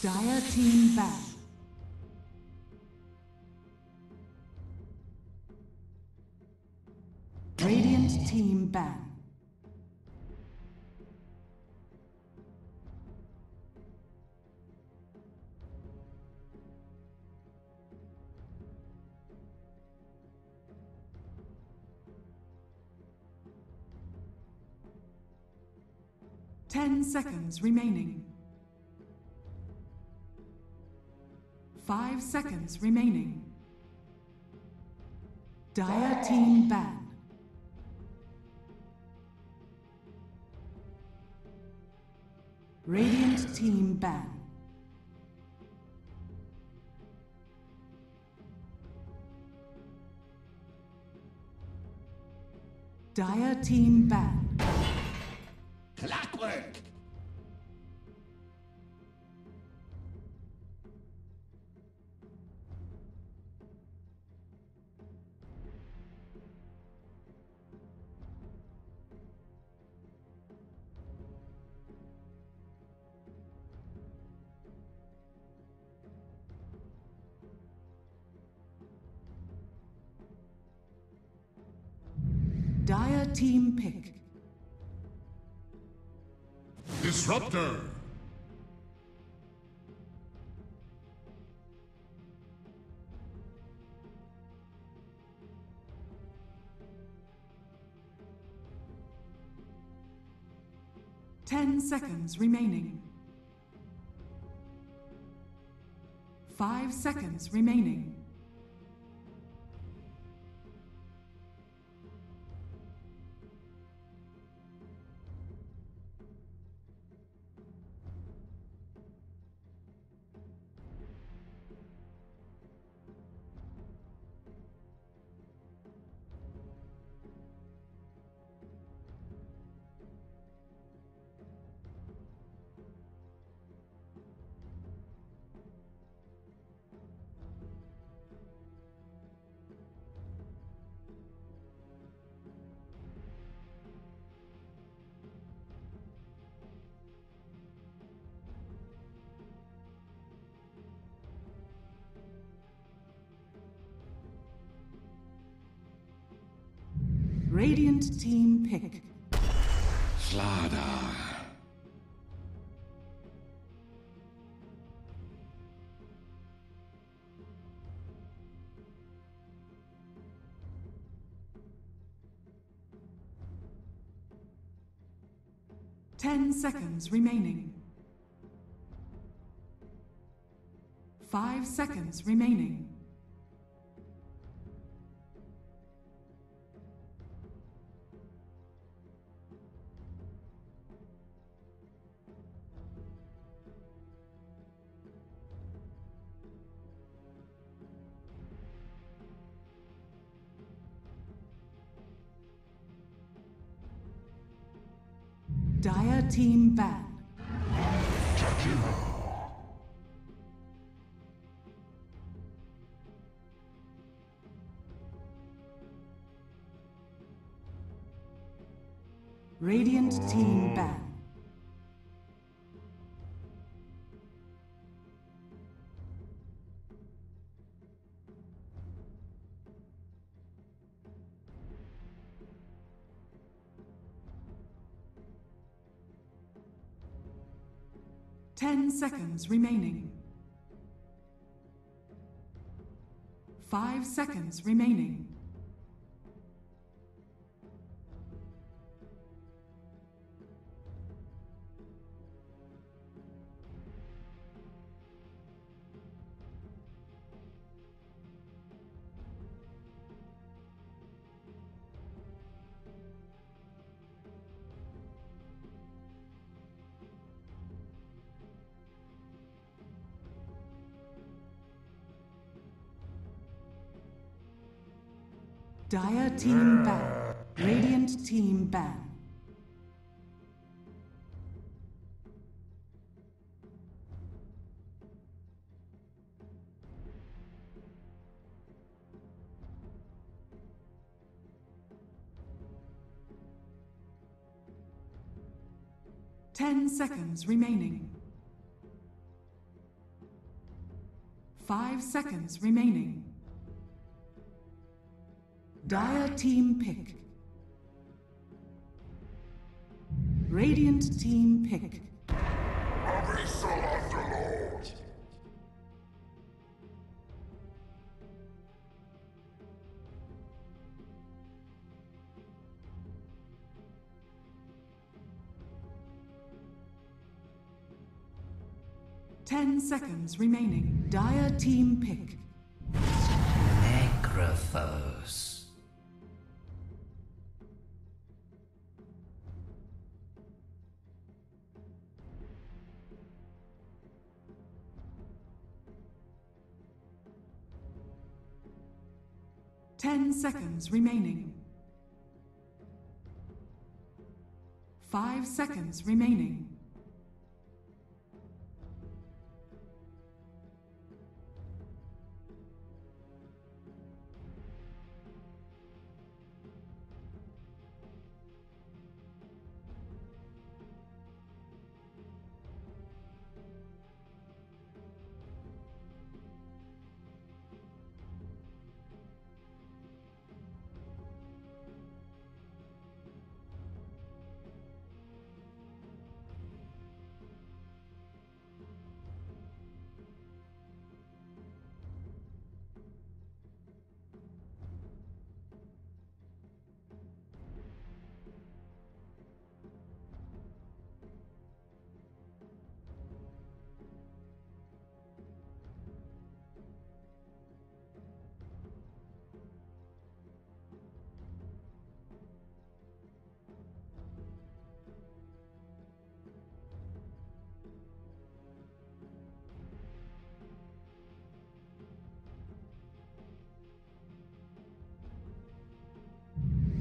Dire team back. team ban. Ten seconds remaining. 5 seconds remaining. Dire team ban. Radiant team ban. Dire team ban. Clockwork! Dire team pick. Disruptor! Ten seconds remaining. 5 seconds remaining. Radiant team pick. Slaughter. Ten seconds remaining. 5 seconds remaining. Dire team ban. Radiant team ban. Ten seconds remaining. 5 seconds remaining. Dire team ban. Radiant team ban. Ten seconds remaining. 5 seconds remaining. Dire team pick. Radiant team pick. Abyssal Underlord. Ten seconds remaining. Dire team pick. Necrophos. 10 seconds remaining. 5 seconds remaining.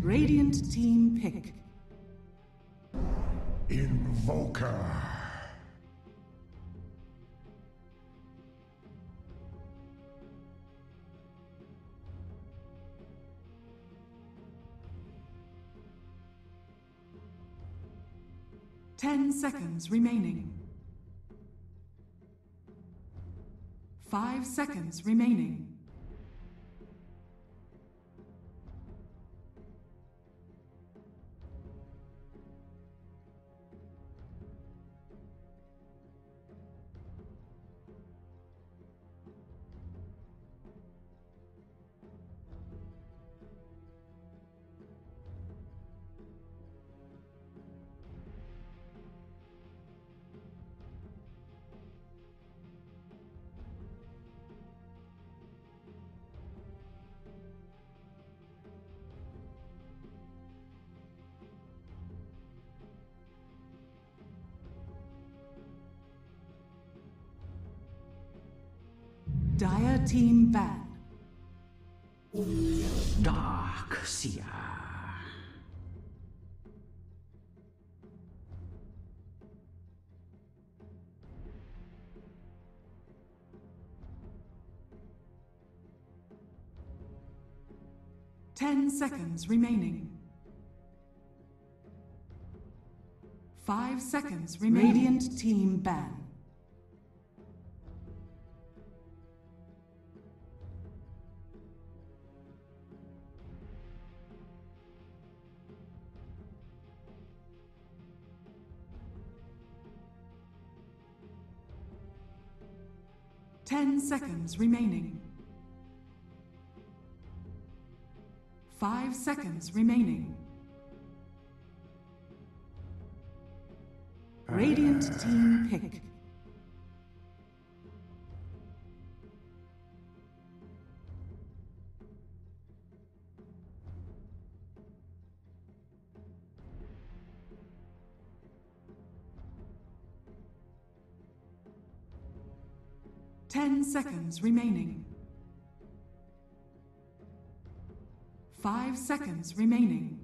Radiant team pick. Invoker. Ten seconds remaining. 5 seconds remaining. Dire team ban. Dark Seer. Ten seconds remaining. 5 seconds remaining. Radiant team ban. Ten seconds remaining. 5 seconds remaining. Radiant team pick. Ten seconds remaining. 5 seconds remaining.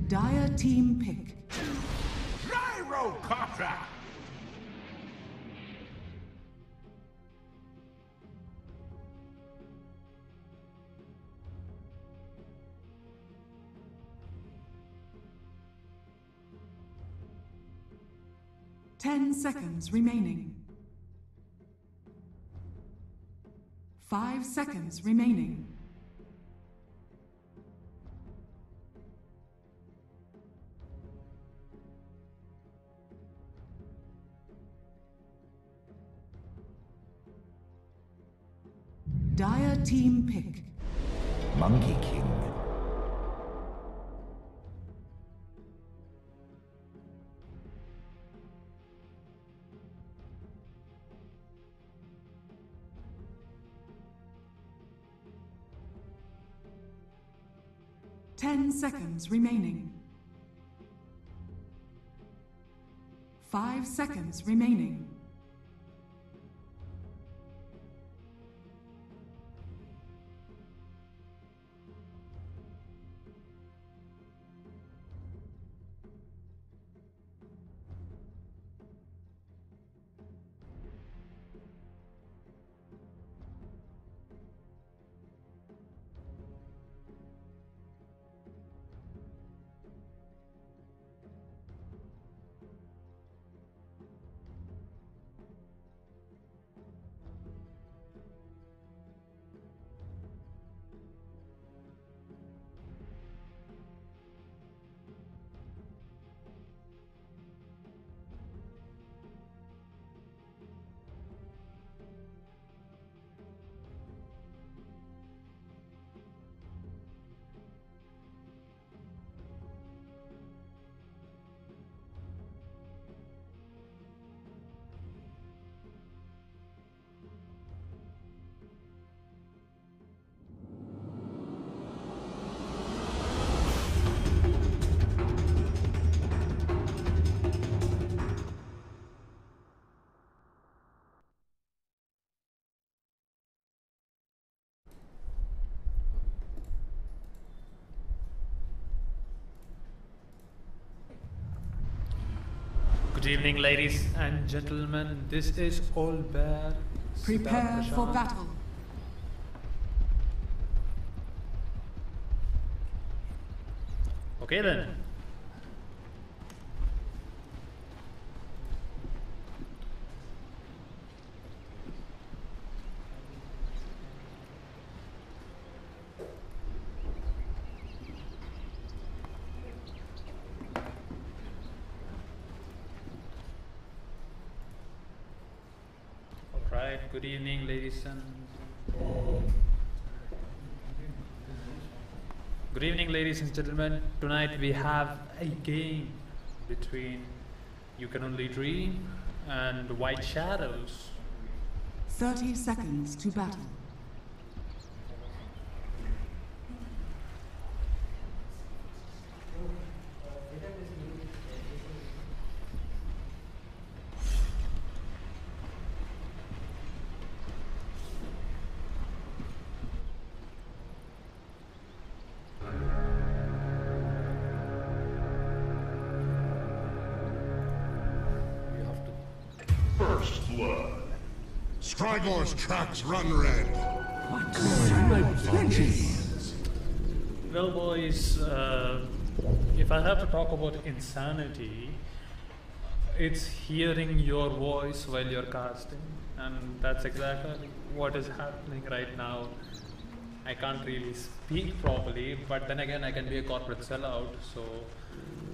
Dire team pick. Gyrocopter! 10 seconds remaining. 5 seconds remaining. Dire team pick. Monkey King. Ten seconds remaining. 5 seconds remaining. Good evening, ladies and gentlemen. This is All Bear. Prepare for battle. Okay then. Good evening, ladies and good evening, ladies and gentlemen. Tonight we have a game between You Can Only Dream and White Shadows. 30 seconds to battle. First blood. Strygor's tracks run red. Well, boys, if I have to talk about insanity, it's hearing your voice while you're casting, and that's exactly what is happening right now. I can't really speak properly, but then again, I can be a corporate sellout. So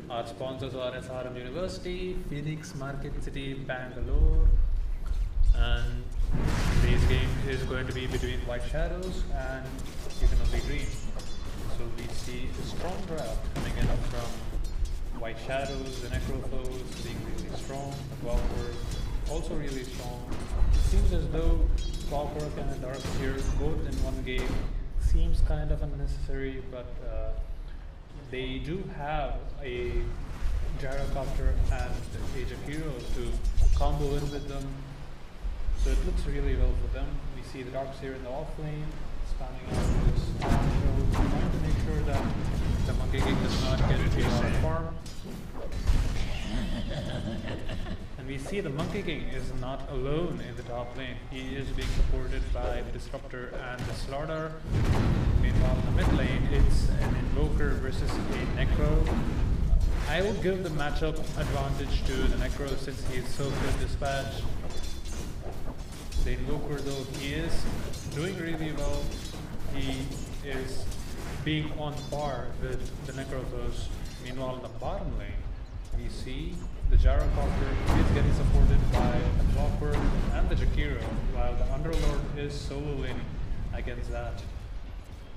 our sponsors are SRM University, Phoenix, Market City, Bangalore, and today's game is going to be between White Shadows and You Can Only Dream. So we see a strong draft coming in from White Shadows, the Necrophos being really strong, Conquerors also really strong. It seems as though Conquerors and Darkseer both in one game seems kind of unnecessary, but they do have a Gyrocopter and Age of Heroes to combo in with them, so it looks really well for them. We see the Darkseer in the off lane, spamming out with this show, trying to make sure that the Monkey King does not get a lot of farm. And we see the Monkey King is not alone in the top lane. He is being supported by the Disruptor and the Slaughter. Meanwhile, in the mid lane, it's an Invoker versus a Necro. I will give the matchup advantage to the Necro since he is so good dispatch. The Invoker though, he is doing really well. He is being on par with the Necrophos. Meanwhile in the bottom lane, we see the Gyrocopter is getting supported by the Clockwork and the Jakiro, while the Underlord is solo laning against that.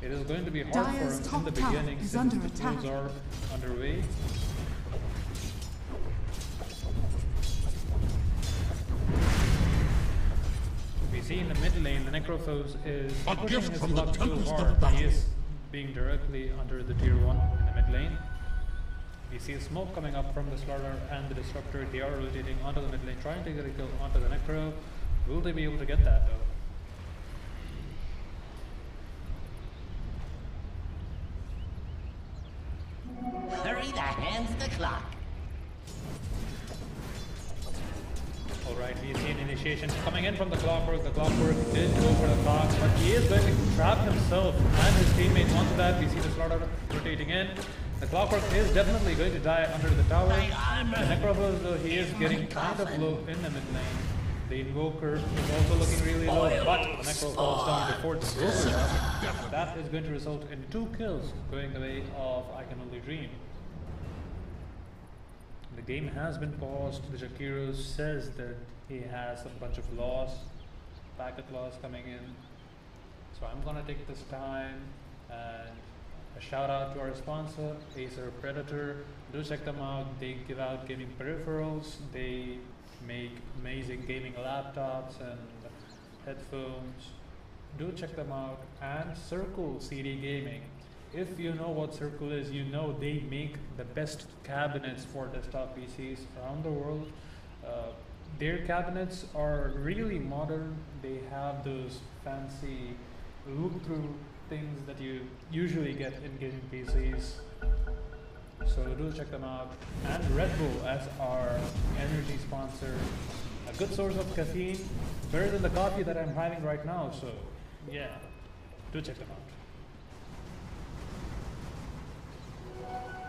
It is going to be hard Dire's for him in the top beginning tower is since under the attack. tools are underway. We see in the mid lane, the Necrophos is A pushing gift his from the luck too Tempest of hard. He Battle. is being directly under the tier 1 in the mid lane. We see smoke coming up from the Slaughter and the Disruptor. They are rotating onto the mid lane, trying to get a kill onto the Necro. Will they be able to get that though? Hurry the hands the clock. Alright, we see an initiation coming in from the Clockwork. The Clockwork did go for the clock, but he is going to trap himself and his teammates onto that. We see the Slaughter rotating in. The Clockwork is definitely going to die under the tower. The Necrophos though, he is getting kind of low in the mid lane. The Invoker is also looking really low, but the Necro falls down before the Invoker does. That is going to result in 2 kills going the way of I Can Only Dream. The game has been paused. The Jakiro says that he has a bunch of loss, packet loss coming in. So I'm gonna take this time and a shout out to our sponsor, Acer Predator. Do check them out. They give out gaming peripherals. They make amazing gaming laptops and headphones. Do check them out. And Circle CD Gaming. If you know what Circle is, you know they make the best cabinets for desktop PCs around the world. Their cabinets are really modern. They have those fancy look-through things that you usually get in gaming PCs. So do check them out. And Redbull as our energy sponsor. A good source of caffeine, better than the coffee that I'm having right now. So yeah, do check them out.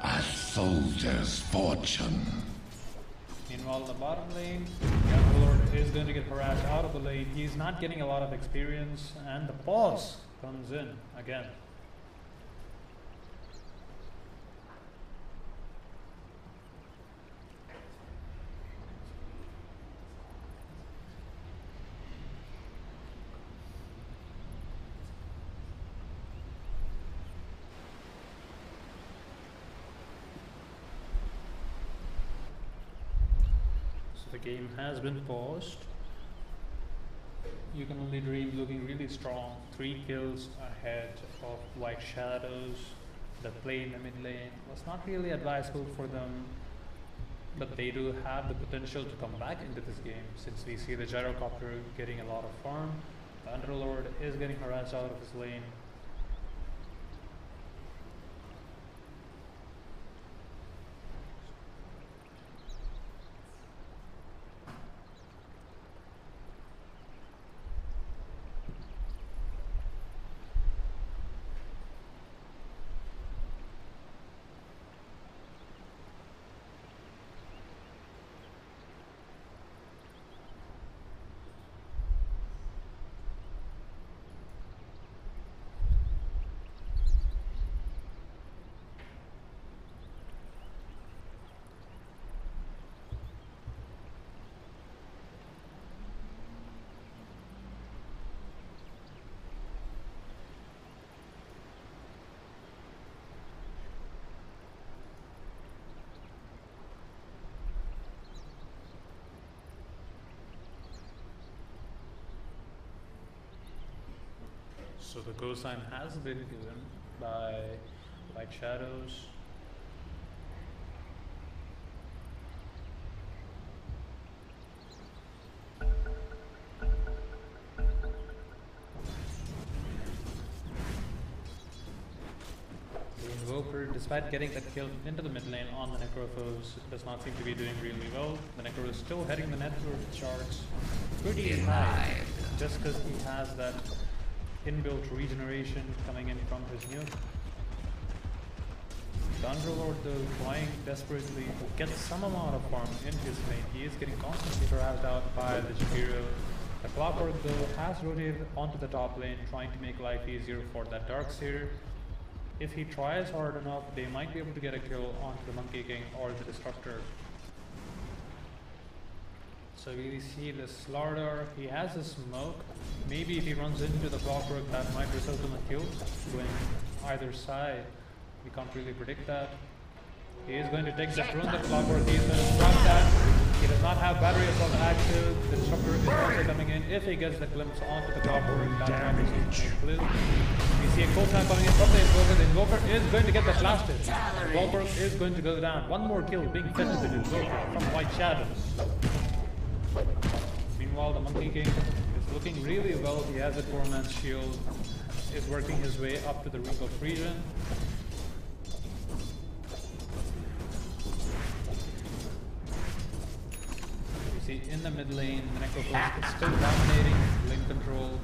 A soldier's fortune. Meanwhile, in the bottom lane, the Underlord is going to get harassed out of the lane. He's not getting a lot of experience, and the pause comes in again. The game has been paused. You Can Only Dream looking really strong. 3 kills ahead of White Shadows. The play in the mid lane was not really advisable for them, but they do have the potential to come back into this game since we see the Gyrocopter getting a lot of farm. The Underlord is getting harassed out of his lane. So the go sign has been given by White Shadows. The Invoker, despite getting that kill into the mid lane on the Necrophos, does not seem to be doing really well. The Necro is still heading the net worth charts pretty high, just because he has that inbuilt regeneration coming in from his nuke. The Underlord though trying desperately to get some amount of farm in his lane. He is getting constantly harassed out by the Shakiro. The Clockwork though has rotated onto the top lane, trying to make life easier for that Darkseer. If he tries hard enough, they might be able to get a kill onto the Monkey King or the Destructor. So we see the Slardar, he has a smoke. Maybe if he runs into the Clockwork, that might result in a kill when either side. We can't really predict that. He is going to take the run, the Clockwork, he is going to drop that. He does not have battery assault active. The Disruptor is also coming in. If he gets the glimpse onto the Clockwork, that time is blue. We see a cold time coming in from the Invoker. The Invoker is going to get the blasted. The Clockwork is going to go down. One more kill being fed to the Invoker from White Shadows. Meanwhile, the Monkey King is looking really well. He has a 4-man shield, is working his way up to the Ring of Region. You see in the mid lane, the Necrophos is still dominating lane control.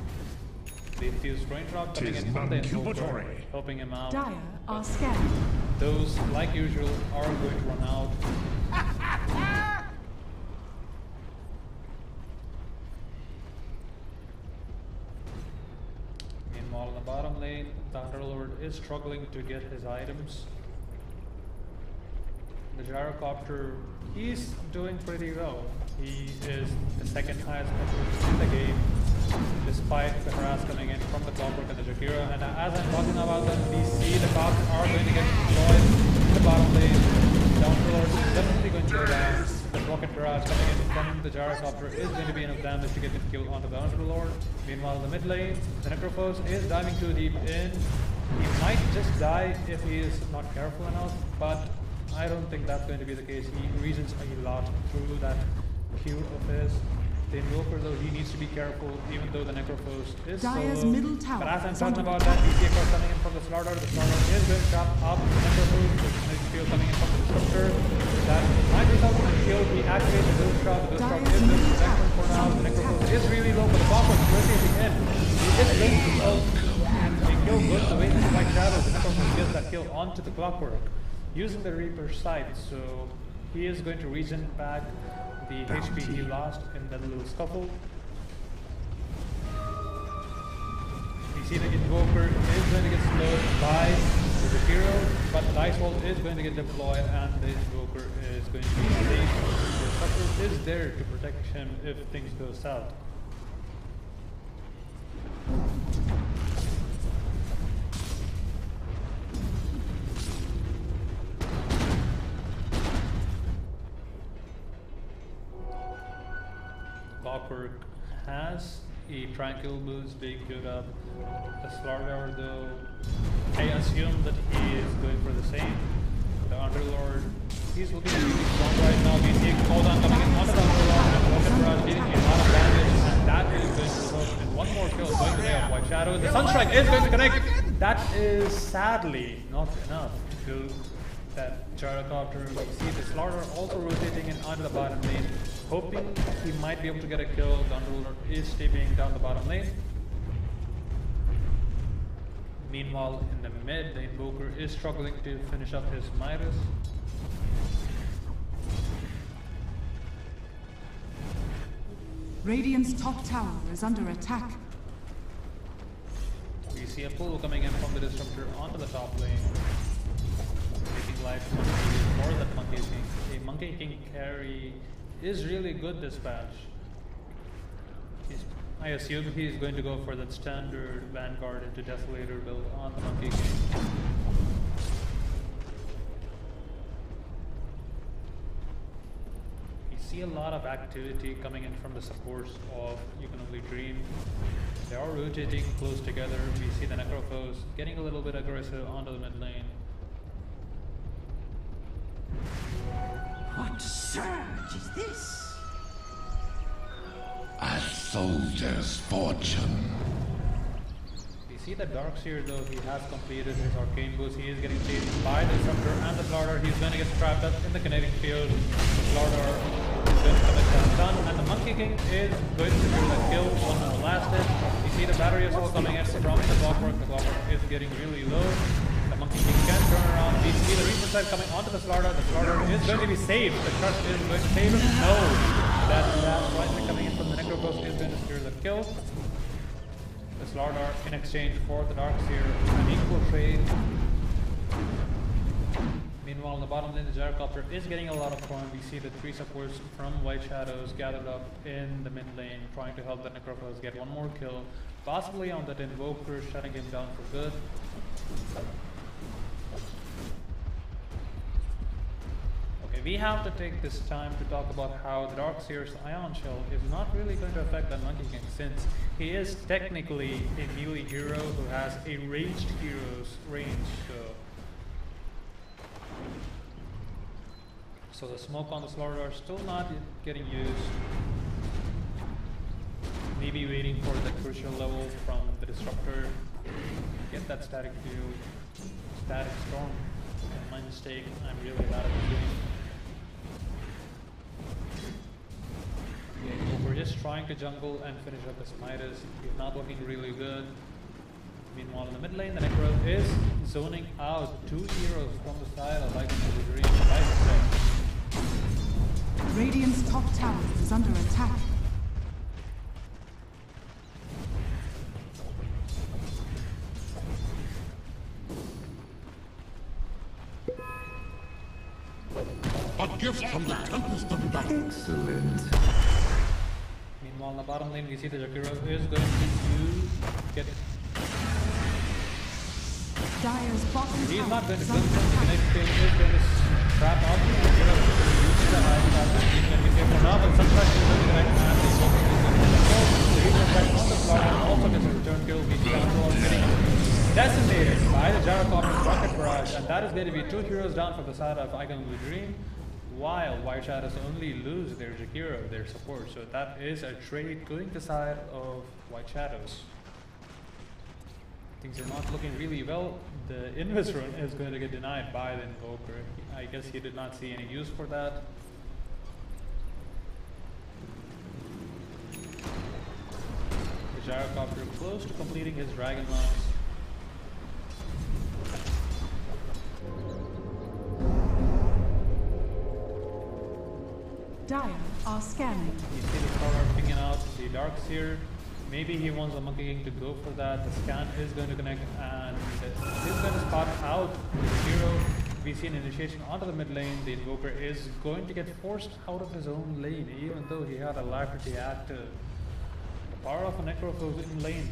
The Infused Raindrop coming in from the Invoker, helping him out. Dire are scanned. Those, like usual, are going to run out. Meanwhile, in the bottom lane, the Underlord is struggling to get his items. The Gyrocopter, he's doing pretty well. He is the second highest number in the game, despite the harass coming in from the Clockwork and the Jakira. And as I'm talking about them, we see the cops are going to get deployed in the bottom lane. The Underlord is definitely going to go down. The rocket barrage coming in from the Gyrocopter is going to be enough damage to get the kill onto the Underlord. Meanwhile, in the mid lane, the Necrophos is diving too deep in. He might just die if he is not careful enough, but I don't think that's going to be the case. He reasons a lot through that Q of his. The Invoker though, he needs to be careful even though the Necrophos is Dire's solo. middle tower But as I'm is talking under about that, we see a cross coming in from the Slardar. The Slardar is going to chop up the Necrophos. There's a kill coming in from the Disruptor. That might result in a kill. He activates the Ghost Trap. The Ghost Trap is going to protect him for now. The Necrophos is really low, but the Clockwork is rotating in. He is going to ult and a kill goes the way to the White Shadow. The Necrophos gets that kill onto the Clockwork using the Reaper's Sight, so he is going to regen back the HP he lost in that little scuffle. We see the Invoker is going to get slowed by the hero, but the Dice Wall is going to get deployed and the Invoker is going to be safe. The Sufferer is there to protect him if things go south. Clockwork has a Tranquil boost being queued up. The Slardar though, I assume that he is going for the same. The Underlord, he's looking really strong right now. We see Kodan coming in onto the Underlord and Rocket Barrage getting a lot of damage, and that is going to result in one more kill going to the White Shadow. The Sunstrike is going to connect. That is sadly not enough to kill that Gyrocopter. We see the Slardar also rotating in onto the bottom lane, hoping he might be able to get a kill. The Underlord is stepping down the bottom lane. Meanwhile, in the mid, the Invoker is struggling to finish up his Midas. Radiant's top tower is under attack. We see a pull coming in from the Disruptor onto the top lane, making life much easier for that Monkey King. A Monkey King carry is really good this patch. I assume he's going to go for that standard Vanguard into Desolator build on the Monkey King. You see a lot of activity coming in from the supports of You Can Only Dream. They are rotating close together. We see the Necrophos getting a little bit aggressive onto the mid lane. What surge is this? A soldier's fortune. We see the Darkseer though, he has completed his arcane boost. He is getting chased by the Disruptor and the Slardar. He's going to get trapped up in the kinetic field. The Slardar is going to commit that stun, and the Monkey King is going to secure that kill unmolested. You see the battery assault coming in from the Clockwork. The Clockwork is getting really low. The Monkey King can turn around. We see the Reaper side coming onto the Slaughter. The Slaughter is going to be saved. The Crush is going to save him. No! That Rising coming in from the Necrophos is going to secure the kill. The Slaughter in exchange for the Darkseer. An equal trade. Meanwhile, in the bottom lane, the Gyrocopter is getting a lot of farm. We see the 3 supports from White Shadows gathered up in the mid lane, trying to help the Necrophos get one more kill. Possibly on that Invoker, shutting him down for good. Okay, we have to take this time to talk about how the Darkseer's Ion Shell is not really going to affect that Monkey King, since he is technically a melee hero who has a ranged hero's range. So the smoke on the Slaughter are still not getting used. Maybe waiting for the crucial level from the Disruptor. Get that static field, static storm. And my mistake, I'm really bad at this game. Okay, we're just trying to jungle and finish up his Midas. He's not looking really good. Meanwhile, in the mid lane, the Necro is zoning out 2 heroes from the side of Icon of the Dream. Radiant's top tower is under attack. A gift from the Tempest of Battle. Excellent. Meanwhile, in the bottom lane, we see the Jakiro is going to get. Dire's bottom He's tower not going to is kill under him. The attack. next phase is going to trap out the Jakiro. Use the high pass. He's going to be safe for now, but some pressure is going to connect and the Invoker is going to get a kill. The Reaper effect on the Slaughter also gets a return kill. We down getting decimated by the Gyrocopter's Rocket Barrage, and that is going to be 2 heroes down from the side of Icon of the Dream, while White Shadows only lose their Jakiro, their support. So that is a trade going to the side of White Shadows. Things are not looking really well. The Invis run is going to get denied by the Invoker. I guess he did not see any use for that. The Gyrocopter close to completing his Dragon Lance. Dire are scanning. You see the Scholar picking out the Darkseer. Maybe he wants the Monkey King to go for that. The scan is going to connect and he's going to spot out the hero. We see an initiation onto the mid lane. The Invoker is going to get forced out of his own lane, even though he had Alacrity active. The power of a Necrophos in lane.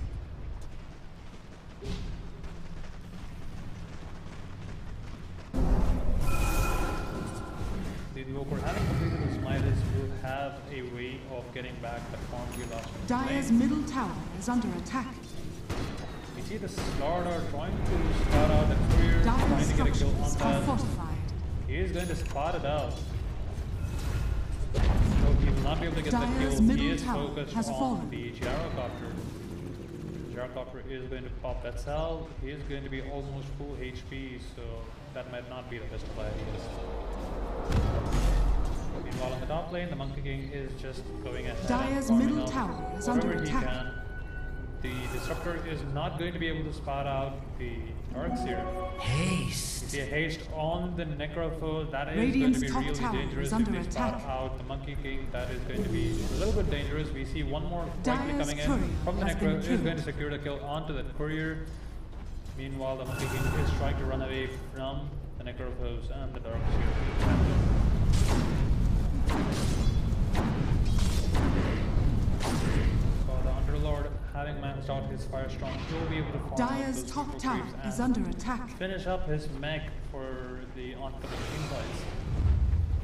The Invoker, having completed his Midas, will have a way of getting back the farm we lost from Dire's lane. middle tower is under attack. We see the Slaughter trying to start out the Courier, trying Dire's to get a kill structures on are that. fortified. He is going to spot it out. So he will not be able to get the Dire's kill. He middle is tower focused has on fallen. the Gyrocopter. The Gyrocopter is going to pop that cell. He is going to be almost full HP, so that might not be the best of ideas. Meanwhile, on the top lane, the Monkey King is just going ahead. Dire's and farming middle out tower is whatever under he attack. can. The Disruptor is not going to be able to spot out the Darkseer. Haste. You see a haste on the Necrophos. That is Radiant's going to top be really tower dangerous is if under they spot attack. out the Monkey King. That is going to be a little bit dangerous. We see one more quickly Dire's coming in courier from the has been Necro. Is killed. going to secure the kill onto the Courier. Meanwhile, the Monkey King is trying to run away from the Necrophos and the Darkseer. The Underlord, having maxed out his Firestorm, will be able to farm out Dire's those top Reaper tower creeps is and under attack. finish up his mech for the oncoming invites.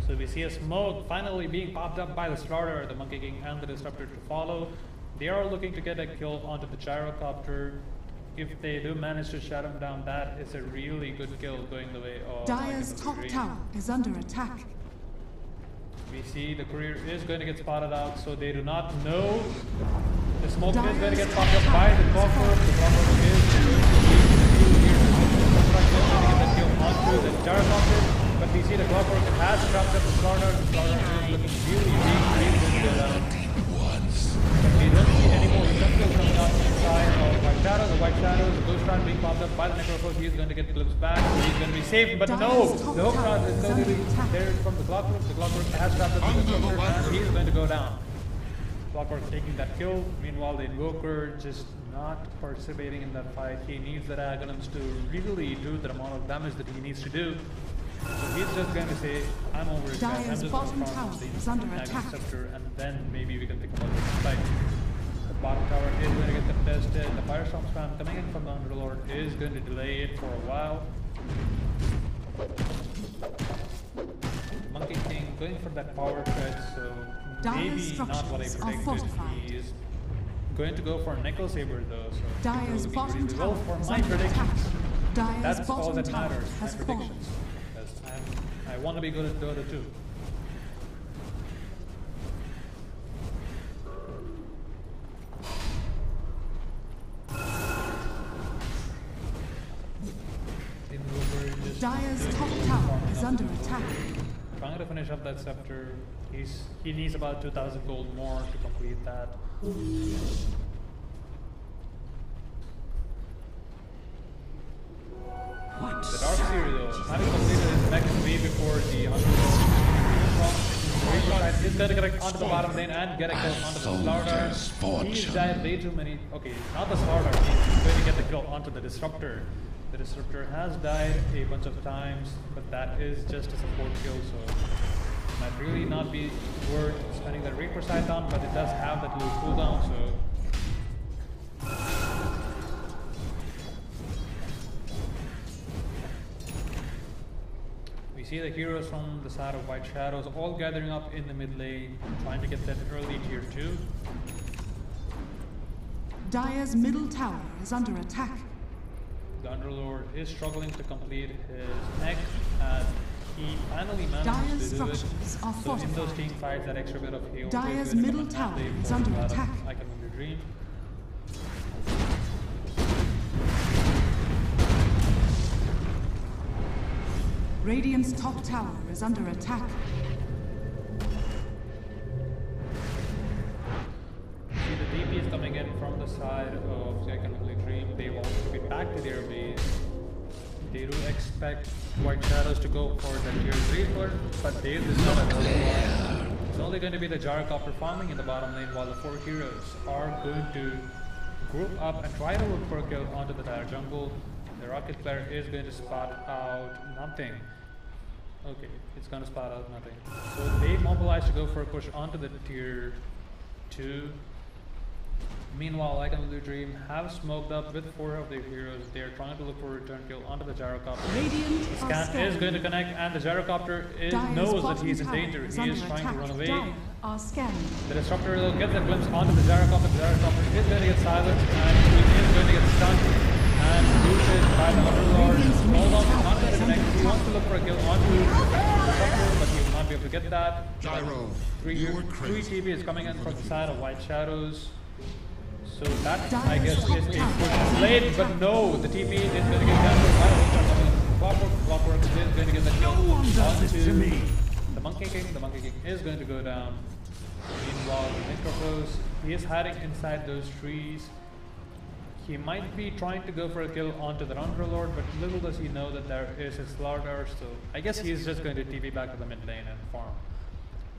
So we see a smoke finally being popped up by the Slaughter, the Monkey King, and the Disruptor to follow. They are looking to get a kill onto the Gyrocopter. If they do manage to shut him down, that is a really good kill going the way of Dire's Icon of the top Dream. tower is under attack. We see the Courier is going to get spotted out, so they do not know. The smoke is going to get popped up by the Conquerors. The Conquerors is going to be the kill here. The Conquerors is going to get the kill onto the Gyrocopter, but we see the Conquerors has trapped up the Slaughter. The Slaughter is looking really good. But we don't see any more return kills coming out inside of White Shadow. The White Shadow, the Ghost Strand being popped up by the Necrophos. He is going to get glimpsed back. safe, but no! Dire's The top hook tower rod is is still under getting attack. there from the Clockwork. The Clockwork has trapped up the Disruptor, and he's going to go down. Clockwork taking that kill. Meanwhile, the Invoker just not participating in that fight. He needs the Dragons to really do the amount of damage that he needs to do. So he's just going to say, I'm over it, guys. I'm Dire's just bottom going to tower farm the is under Dragon attack. Scepter, and then maybe we can think about this fight. The bottom tower is going to get contested. The Firestorm spam coming in from the Underlord is going to delay it for a while. Monkey King going for that power cut, so Dire's maybe not what I structures are predicted. fortified. He's going to go for a Necro Saber though, so Dire's looking bottom really well tower for is my under attack. predictions. Dire's That's all bottom that tower matters, my has fallen. predictions. Because I want to be good at Dota 2. Dire's top tower is under attack. Trying to finish up that scepter. He needs about 2,000 gold more to complete that. The Dark Seer though, having completed his next wave before the Underworld is going to connect onto the bottom lane and get a kill onto the Slardar. He's died way too many. Okay, not the Slardar, he's going to get the kill onto the Disruptor. The Disruptor has died a bunch of times, but that is just a support kill, so it might really not be worth spending that Reaper Sight on, but it does have that little cooldown, so we see the heroes from the side of White Shadows all gathering up in the mid lane, trying to get that early tier 2. Dire's middle tower is under attack. The Underlord is struggling to complete his neck as he finally Dire's manages to do it. structures are So in those fortified. team fights, that extra bit of heal Dire's is going to middle come in tower handy is for under a lot of attack. I Can Only Dream. Radiant's top tower is under attack. See the DP is coming in from the side of I Can Only Dream. They want to be back to their base. They do expect White Shadows to go for the tier 3 first, but they decided it's only going to be the Gyrocopter farming in the bottom lane while the 4 heroes are going to group up and try to look for a kill onto the dire jungle. The Rocket player is going to spot out nothing. Okay, it's going to spot out nothing. So they mobilize to go for a push onto the tier 2. Meanwhile, I Can Only Dream have smoked up with 4 of their heroes. They are trying to look for a return kill onto the Gyrocopter. Radiant The are scan is scanning. going to connect, and the Gyrocopter Dire's knows that bottom he's in tower danger. is He under is trying attack. to run away. Dire are scanning. The Disruptor will get that glimpse onto the Gyrocopter. The Gyrocopter is going to get silenced, and he is going to get stunned and booted by the Underlord. Hold on, not going to connect. He wants to look for a kill onto the Disruptor, but he will not be able to get that. Gyro, 3 you were crazy. TP is coming in from the side of White Shadows. So that, Dire's I guess, top is a tower push late, but no, the TP is going to get cancelled by the Clockwork. Clockwork is going to get the kill onto the Monkey King. The Monkey King is going to go down. Meanwhile, the Necropose, he is hiding inside those trees. He might be trying to go for a kill onto the Underlord, but little does he know that there is a Slardar, so I guess he is just going to TP back to the mid lane and farm.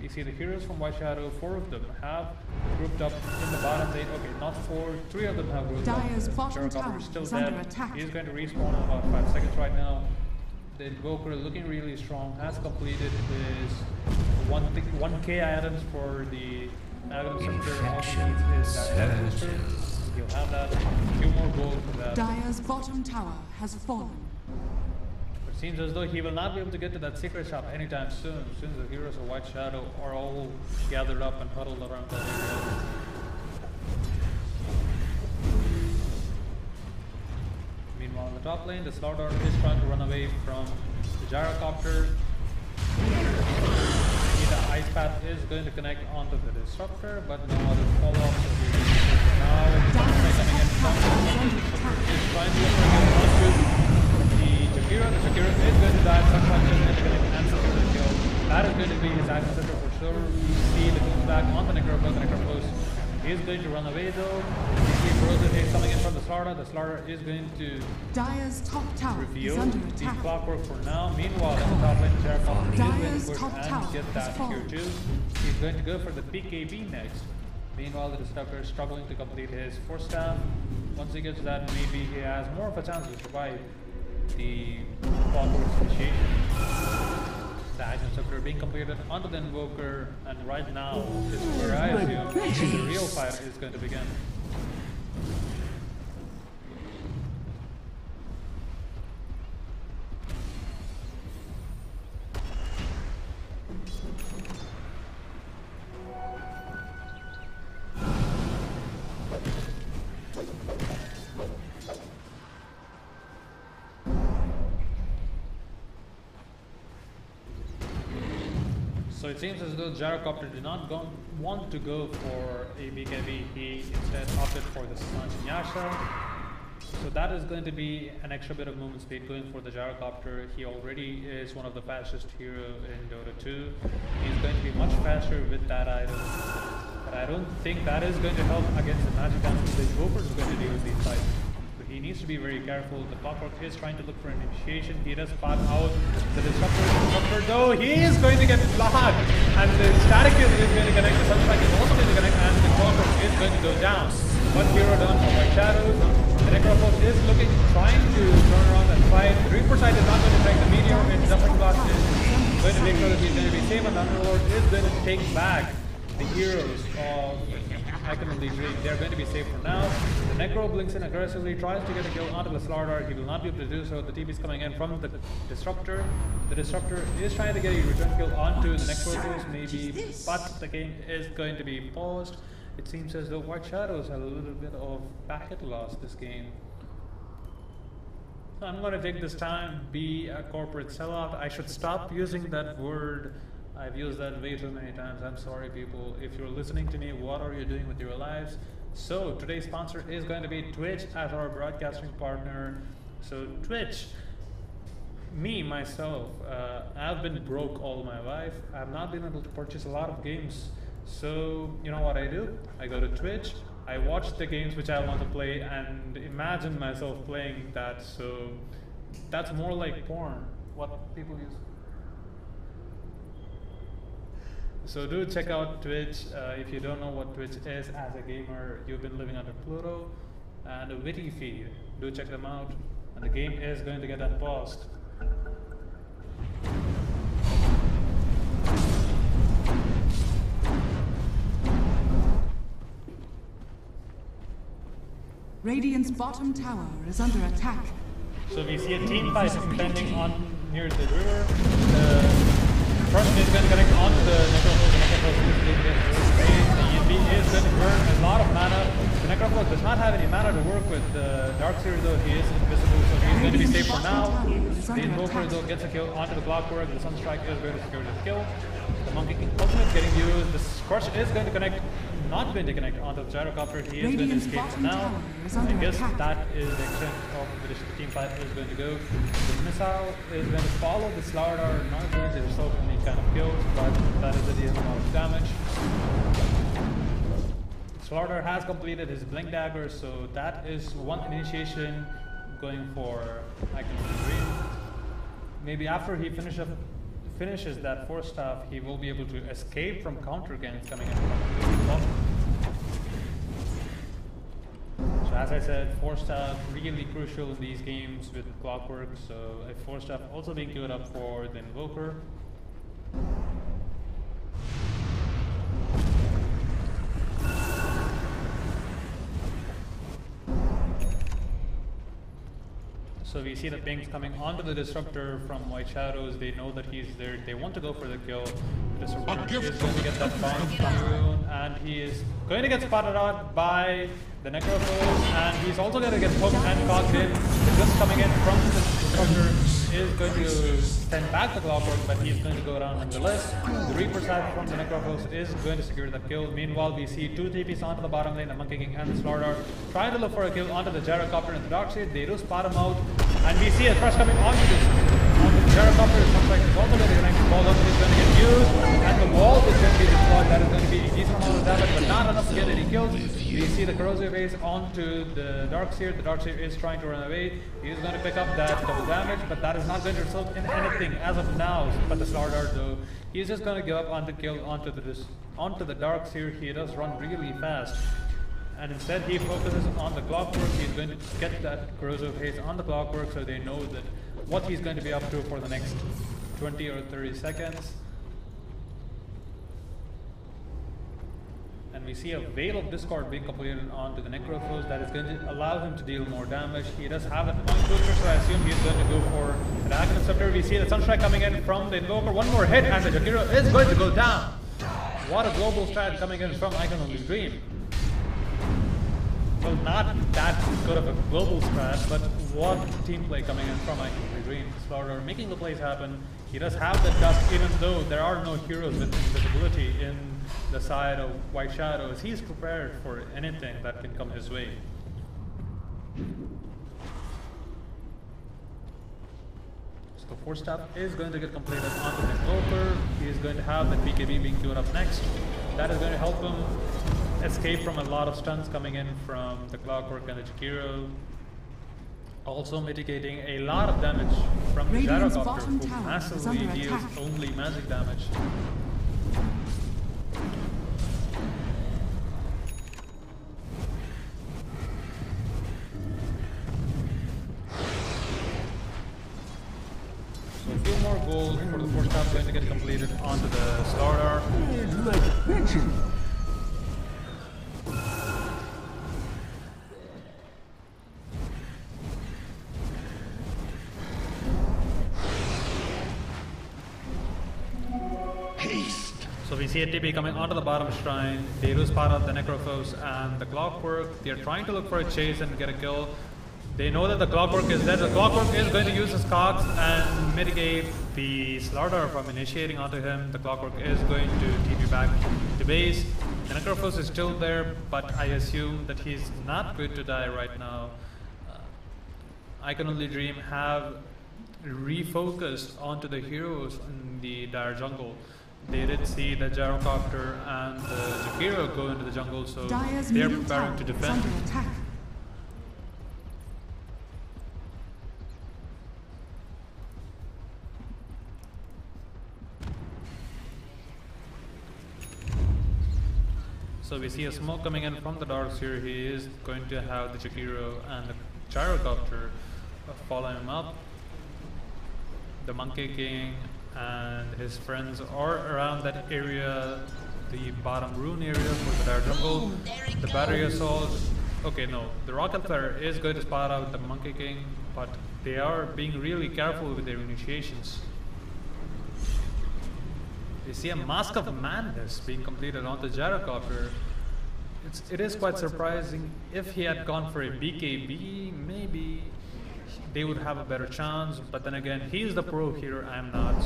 You see the heroes from White Shadow, 4 of them have grouped up in the bottom lane. Okay, not 4, 3 of them have grouped Dire's up. bottom Gyrocopter tower is still is dead. under attack. He's going to respawn in about 5 seconds right now. The Invoker looking really strong, has completed his 1k items for the Agon Scepter. Also needs his Dragon Scepter. He'll have that. 2 more gold for that. Dire's bottom tower has fallen. It seems as though he will not be able to get to that secret shop anytime soon, since the heroes of White Shadow are all gathered up and huddled around that area. Meanwhile, on the top lane, the Slardar is trying to run away from the Gyrocopter. The Ice Path is going to connect onto the Disruptor, but no other follow-up. So now, the coming in from the Disruptor is trying to get onto the Shakira. The Shakira is going to die. Sunshine is going to get an answer for the kill. That is going to be his Agon Scepter for sure. We see the moves back on the Necropose. The Necropose He's going to run away though. You see Frozen is coming in from the Slaughter. The Slaughter is going to Dire's top tower reveal is under the attack. Clockwork for now. Meanwhile, on the top lane, Jericho is going Dire's to push top tower and get has that fallen. tier 2. He's going to go for the BKB next. Meanwhile, the Disruptor is struggling to complete his Force Staff. Once he gets that, maybe he has more of a chance to survive the Clockwork's initiation. The Item Scepter being completed onto the Invoker, and right now is where I assume the real fight is going to begin. So it seems as though Gyrocopter did not want to go for a BKB. He instead opted for the Insignia. So that is going to be an extra bit of movement speed going for the Gyrocopter. He already is one of the fastest heroes in Dota 2. He's going to be much faster with that item. But I don't think that is going to help against the magic dance the Invoker is going to deal with these fights. So he needs to be very careful. The Clockwork is trying to look for an initiation. He does spot out the Disruptor though. He is going to get blocked. And the Static is going to connect. The Sunstrike is also going to connect. And the Clockwork is going to go down. One hero down from White Shadows. The Necrophos is trying to turn around and fight. The Reaper side is not going to break the Meteor. And Jumping Blast is going to make sure that he's going to be safe. And the Underlord is going to take back the heroes of Icon League. They're going to be safe for now. The Necro blinks in aggressively, tries to get a kill onto the Slaughter. He will not be able to do so. The TP is coming in from the Disruptor. The Disruptor is trying to get a return kill onto the Necrophos maybe, but the game is going to be paused. It seems as though White Shadows had a little bit of packet loss this game. So I'm going to take this time, be a corporate sellout. I should stop using that word. I've used that way too many times. I'm sorry, people. If you're listening to me, what are you doing with your lives? So today's sponsor is going to be Twitch as our broadcasting partner. So Twitch, myself, I've been broke all my life. I've not been able to purchase a lot of games. So you know what I do? I go to Twitch, I watch the games which I want to play and imagine myself playing that. So that's more like porn, what people use. So do check out Twitch. If you don't know what Twitch is as a gamer, you've been living under Pluto. And Wittyfeed, do check them out. And the game is going to get unpaused. Radiant's bottom tower is under attack. So we see a team fight impending on near the river. The first is going to connect onto the Necrophos. The Necrophos is going to get space. The EMP is going to burn a lot of mana. The Necrophos does not have any mana to work with. The Darkseer though, he is invisible, so he's going to be safe for now. The Invoker though gets a kill onto the Clockwork. The Sunstrike is going to secure the kill. The Monkey King ultimate getting used. The Scorch is going to connect. Not going to connect onto the Gyrocopter. He is going to escape for now. I guess that is the extent of the team fight is going to go. The Missile is going to follow the Slaughter, not going to result in any kind of kills, but that is a decent amount of damage. Slaughter has completed his Blink Dagger, so that is one initiation going for Icon Dream. Maybe after he finishes that Force Staff, he will be able to escape from counter gains coming in from the top. So as I said, Force Staff really crucial in these games with Clockwork, so a Force Staff also being queued up for the Invoker. So we see the pings coming onto the Disruptor from White Shadows. They know that he's there. They want to go for the kill. The Disruptor is going to get that bounce through, and he is going to get spotted out by the Necrophos, and he's also going to get poked and cocked in. The Gust coming in from the Disruptor is going to send back the Clockwork, but he's going to go around nonetheless. The Reaper side from the Necrophos is going to secure the kill. Meanwhile, we see two TPs onto the bottom lane, the Monkey King and the Slaughter, trying to look for a kill onto the Gyrocopter and the Darkseer. They do spot him out, and we see a crush coming onto the Gyrocopter. It looks like it's also going to connect. The ball is going to get used, and the wall is going to be deployed. That is going to be a decent amount of damage, but not enough enough to get any kills. We see the corrosive haze onto the Darkseer. The Darkseer is trying to run away. He is going to pick up that double damage, but that is not going to result in anything as of now. But the Slardar though, he's just going to give up on the kill onto the Darkseer. He does run really fast. And instead he focuses on the Clockwork. He's going to get that corrosive haze on the Clockwork so they know that what he's going to be up to for the next 20 or 30 seconds. And we see a Veil of Discord being completed onto the Necrophos that is going to allow him to deal more damage. He does have a point booster, so I assume he's going to go for an Aghanim Scepter. We see the Sunstrike coming in from the Invoker. One more hit and the Jakiro is going to go down. What a global strat coming in from I Can Only Dream. Well, not that good of a global strat, but what team play coming in from I Can Only Dream. Slaughter making the plays happen. He does have the dust, even though there are no heroes with invisibility in the side of White Shadows. He's prepared for anything that can come his way. So the Force Staff is going to get completed onto the Invoker. He is going to have the BKB being queued up next. That is going to help him escape from a lot of stuns coming in from the Clockwork and the Jakiro. Also mitigating a lot of damage from the Gyrocopter, who massively deals only magic damage. So a few more goals for the Force Staff going to get completed onto the Slardar. So we see a TP coming onto the bottom shrine. They lose part of the Necrophos and the Clockwork. They're trying to look for a chase and get a kill. They know that the Clockwork is dead. The Clockwork is going to use his cogs and mitigate the Slardar from initiating onto him. The Clockwork is going to TP back to base. The Necrophos is still there, but I assume that he's not going to die right now. I Can Only Dream have refocused onto the heroes in the Dire Jungle. They did see the Gyrocopter and the Jakiro go into the jungle, so they're preparing to defend. So we see a smoke coming in from the Darkseer. He is going to have the Jakiro and the Gyrocopter follow him up. The Monkey King and his friends are around that area, the bottom rune area for the Dire Jungle. The Battery Assault. Okay, no, the Rocket Flare is going to spot out the Monkey King, but they are being really careful with their initiations. We see a Mask of Madness being completed on the Gyrocopter. It is quite surprising. If he had gone for a BKB, maybe they would have a better chance, but then again, he's the pro here, I'm not,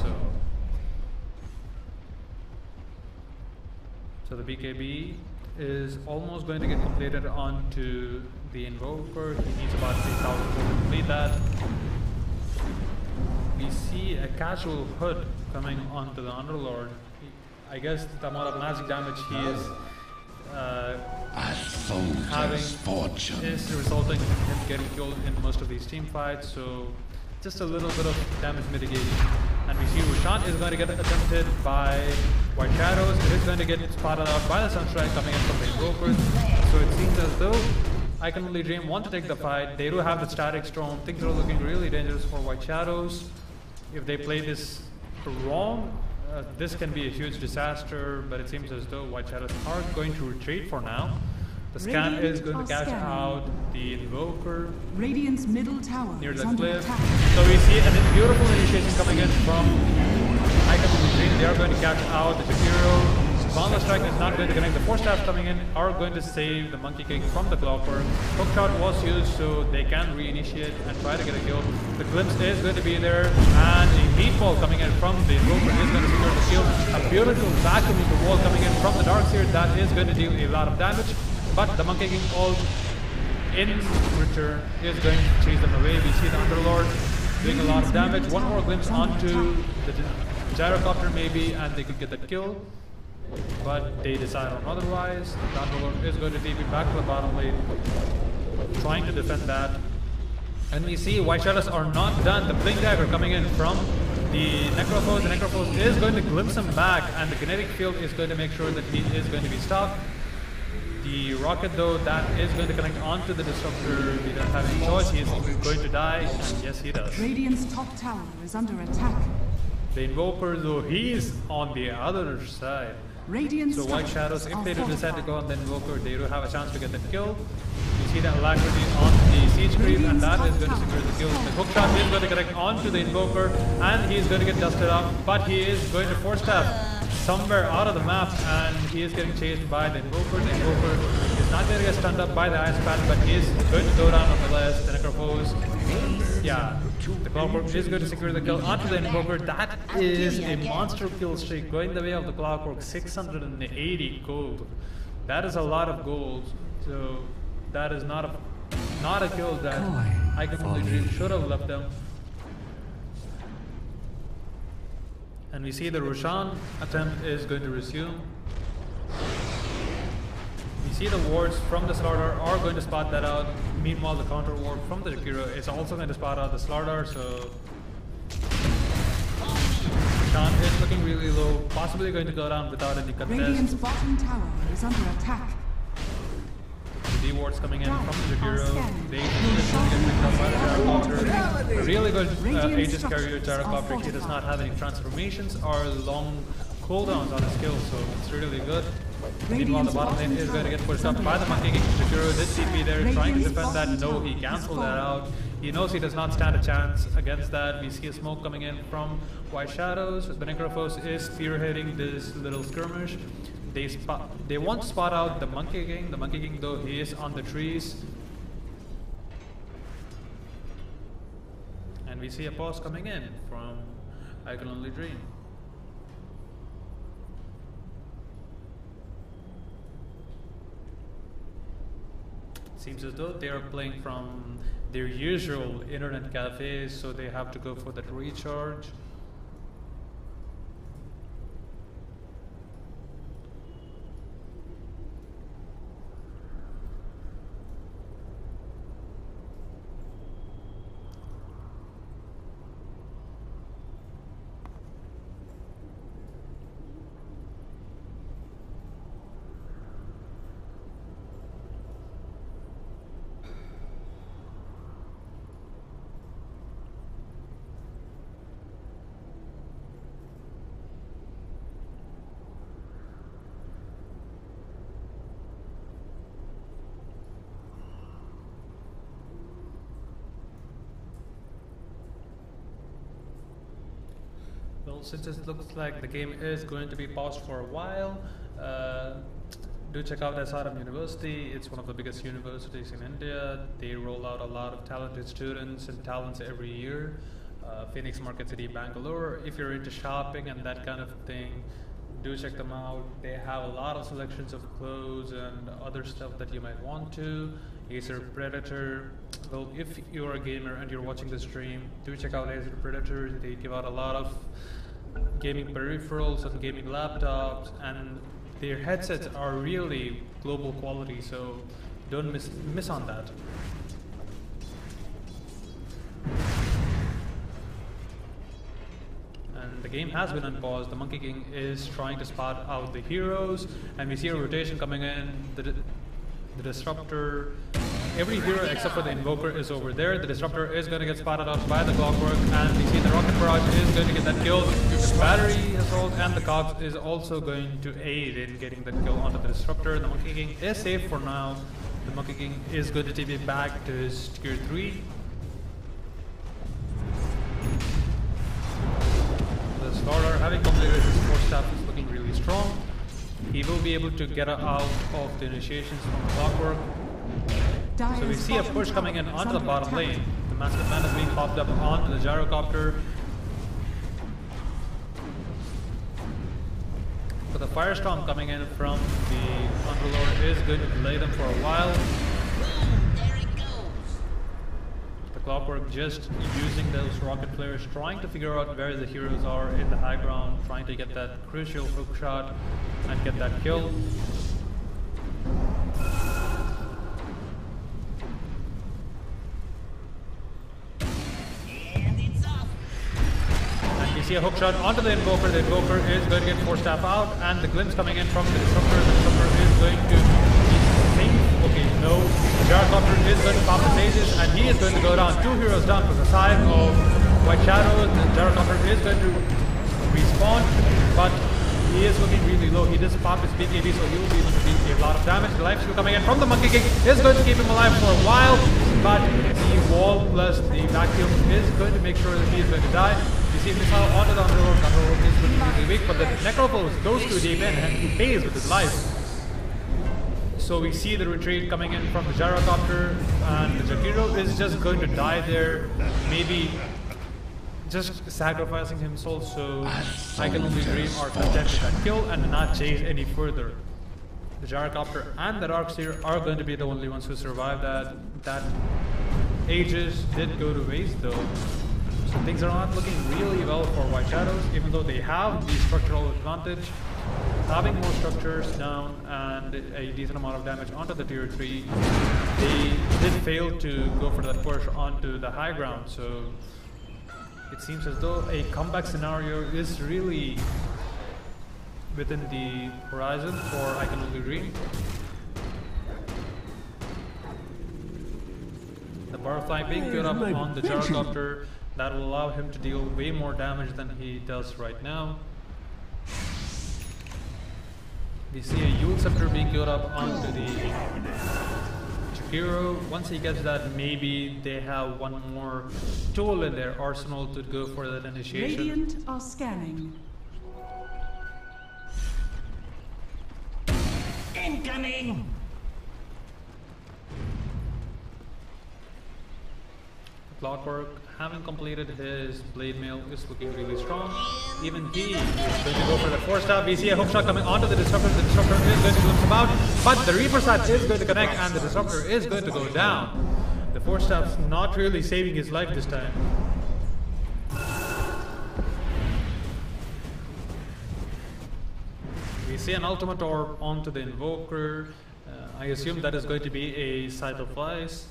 so the BKB is almost going to get completed onto the Invoker. He needs about 3,000 to complete that. We see a casual hood coming onto the Underlord. I guess the amount of magic damage he is having is resulting in him getting killed in most of these team fights, so just a little bit of damage mitigation. And we see Roshan is going to get attempted by White Shadows. It is going to get spotted out by the Sunstrike coming in from the Invokers. So it seems as though I Can Only Dream want to take the fight. They do have the Static Storm. Things are looking really dangerous for White Shadows. If they play this wrong, this can be a huge disaster, but it seems as though White Shadows are going to retreat for now. The scan is going to catch out the Invoker Radiant's middle tower near the cliff. So we see a beautiful initiation coming in from I Can Only Dream. They are going to catch out the Jakiro. Boundless Strike is not going to connect. The Force Staff coming in are going to save the Monkey King from the Clockwork. Hookshot was used so they can reinitiate and try to get a kill. The Glimpse is going to be there, and a Meatball coming in from the Invoker is going to secure the kill. A beautiful vacuum in the wall coming in from the Darkseer that is going to deal a lot of damage. But the Monkey King ult in return is going to chase them away. We see the Underlord doing a lot of damage. One more glimpse onto the Gyrocopter maybe, and they could get that kill. but they decide on otherwise. Conquerors is going to TP back to the bottom lane, trying to defend that. And we see White Shadows are not done. The Blink Dagger coming in from the Necrophos. The Necrophos is going to glimpse him back, and the Kinetic Field is going to make sure that he is going to be stopped. The rocket though, that is going to connect onto the Disruptor. We don't have any choice. He is going to die, and yes he does. Radiant's top tower is under attack. The Invoker though, he's on the other side. Radiant's So White Shadows, if they do decide to fortified. go on the Invoker, they do have a chance to get the kill. You see that alacrity on the Siege Creep, and that is going to secure the kill. The hook shot is going to connect onto the Invoker, and he is going to get dusted up, but he is going to force tap somewhere out of the map, and he is getting chased by the Invoker. The Invoker is not going to get stunned up by the Ice Path, but he is going to go down nonetheless. The Necrophos, yeah, the Clockwork is going to secure the kill onto the Invoker. That is a monster kill streak going the way of the Clockwork. 680 gold. That is a lot of gold. So that is not a kill that I completely should have left them. And we see the Roshan attempt is going to resume. We see the wards from the Slardar are going to spot that out. Meanwhile, the counter ward from the Jakiro is also going to spot out the Slardar, so Roshan is looking really low, possibly going to go down without any Radiant's contest. bottom tower is under attack. The D-wards coming in from the Jakiro. They get picked up by the Gyrocopter. Really good Aegis carrier Gyrocopter. He does not have any transformations or long cooldowns on his skills, so it's really good. Meanwhile, the bottom lane is going to get pushed up by the Monkey King. Jakiro did TP there, trying to defend that. No, he cancelled that out. He knows he does not stand a chance against that. We see a smoke coming in from White Shadows. The Necrophos is spearheading this little skirmish. They want to spot out the Monkey King. The Monkey King though, he is on the trees. And we see a pause coming in from I Can Only Dream. Seems as though they are playing from their usual internet cafes, so they have to go for that recharge. Well, since it looks like the game is going to be paused for a while, do check out SRM University. It's one of the biggest universities in India. They roll out a lot of talented students and talents every year. Phoenix Market City, Bangalore. If you're into shopping and that kind of thing, do check them out. They have a lot of selections of clothes and other stuff that you might want to. Acer Predator. Well, if you're a gamer and you're watching the stream, do check out Acer Predator. They give out a lot of gaming peripherals and gaming laptops, and their headsets are really global quality, so don't miss on that. And the game has been unpaused. The Monkey King is trying to spot out the heroes, and we see a rotation coming in. The Disruptor, every hero except for the Invoker is over there. The Disruptor is going to get spotted out by the Clockwork, and we see the Rocket Barrage is going to get that kill. The Battery Assault and the Cogs is also going to aid in getting that kill onto the Disruptor. The Monkey King is safe for now. The Monkey King is going to TP back to his tier 3. The Slaughter, having completed his 4 staff, is looking really strong. He will be able to get out of the initiations from the Clockwork. So we see a push coming in onto the bottom lane. The Massive Man is being popped up onto the Gyrocopter. But the Firestorm coming in from the Underlord is going to delay them for a while. There it goes. The Clockwork just using those rocket flares, trying to figure out where the heroes are in the high ground, trying to get that crucial hook shot and get that kill. You see a hook shot onto the Invoker. The Invoker is going to get force staff out, and the glimpse coming in from the Disruptor. The Disruptor is going to be safe. Okay, no. The Gyrocopter is going to pop his Aces, and he is going to go down. 2 heroes down from the side of White Shadow. The Gyrocopter is going to respawn, but he is looking really low. He just popped his BKB, so he will be able to do a lot of damage. The life steal coming in from the Monkey King is going to keep him alive for a while, but the wall plus the vacuum is going to make sure that he is going to die. You see missile onto the Underworld. The Underworld is going to be really weak, but the Necrophos goes to deep in and he pays with his life. So we see the retreat coming in from the Gyrocopter, and the Jakiro is just going to die there, maybe just sacrificing himself, so I Can Only Dream are content with that kill and not chase any further. The Gyrocopter and the Darkseer are going to be the only ones who survive that. That Aegis did go to waste though. So things are not looking really well for White Shadows, even though they have the structural advantage. Having more structures down and a decent amount of damage onto the tier 3, they did fail to go for that push onto the high ground. So it seems as though a comeback scenario is really within the horizon for I Can Only Dream. The Butterfly being put up on the Gyrocopter, that will allow him to deal way more damage than he does right now. We see a Yule Scepter being queued up onto the Jakiro. Once he gets that, maybe they have one more tool in their arsenal to go for that initiation. Radiant are scanning. Incoming! Clockwork, having completed his Blade Mail, is looking really strong. Even he is going to go for the force staff. We see a hook shot coming onto the Disruptor. The Disruptor is going to glimpse him out, but the Reaper Sight is going to connect and the Disruptor is going to go down. The force staff's not really saving his life this time. We see an Ultimate Orb onto the Invoker. I assume that is going to be a Sight of Flies.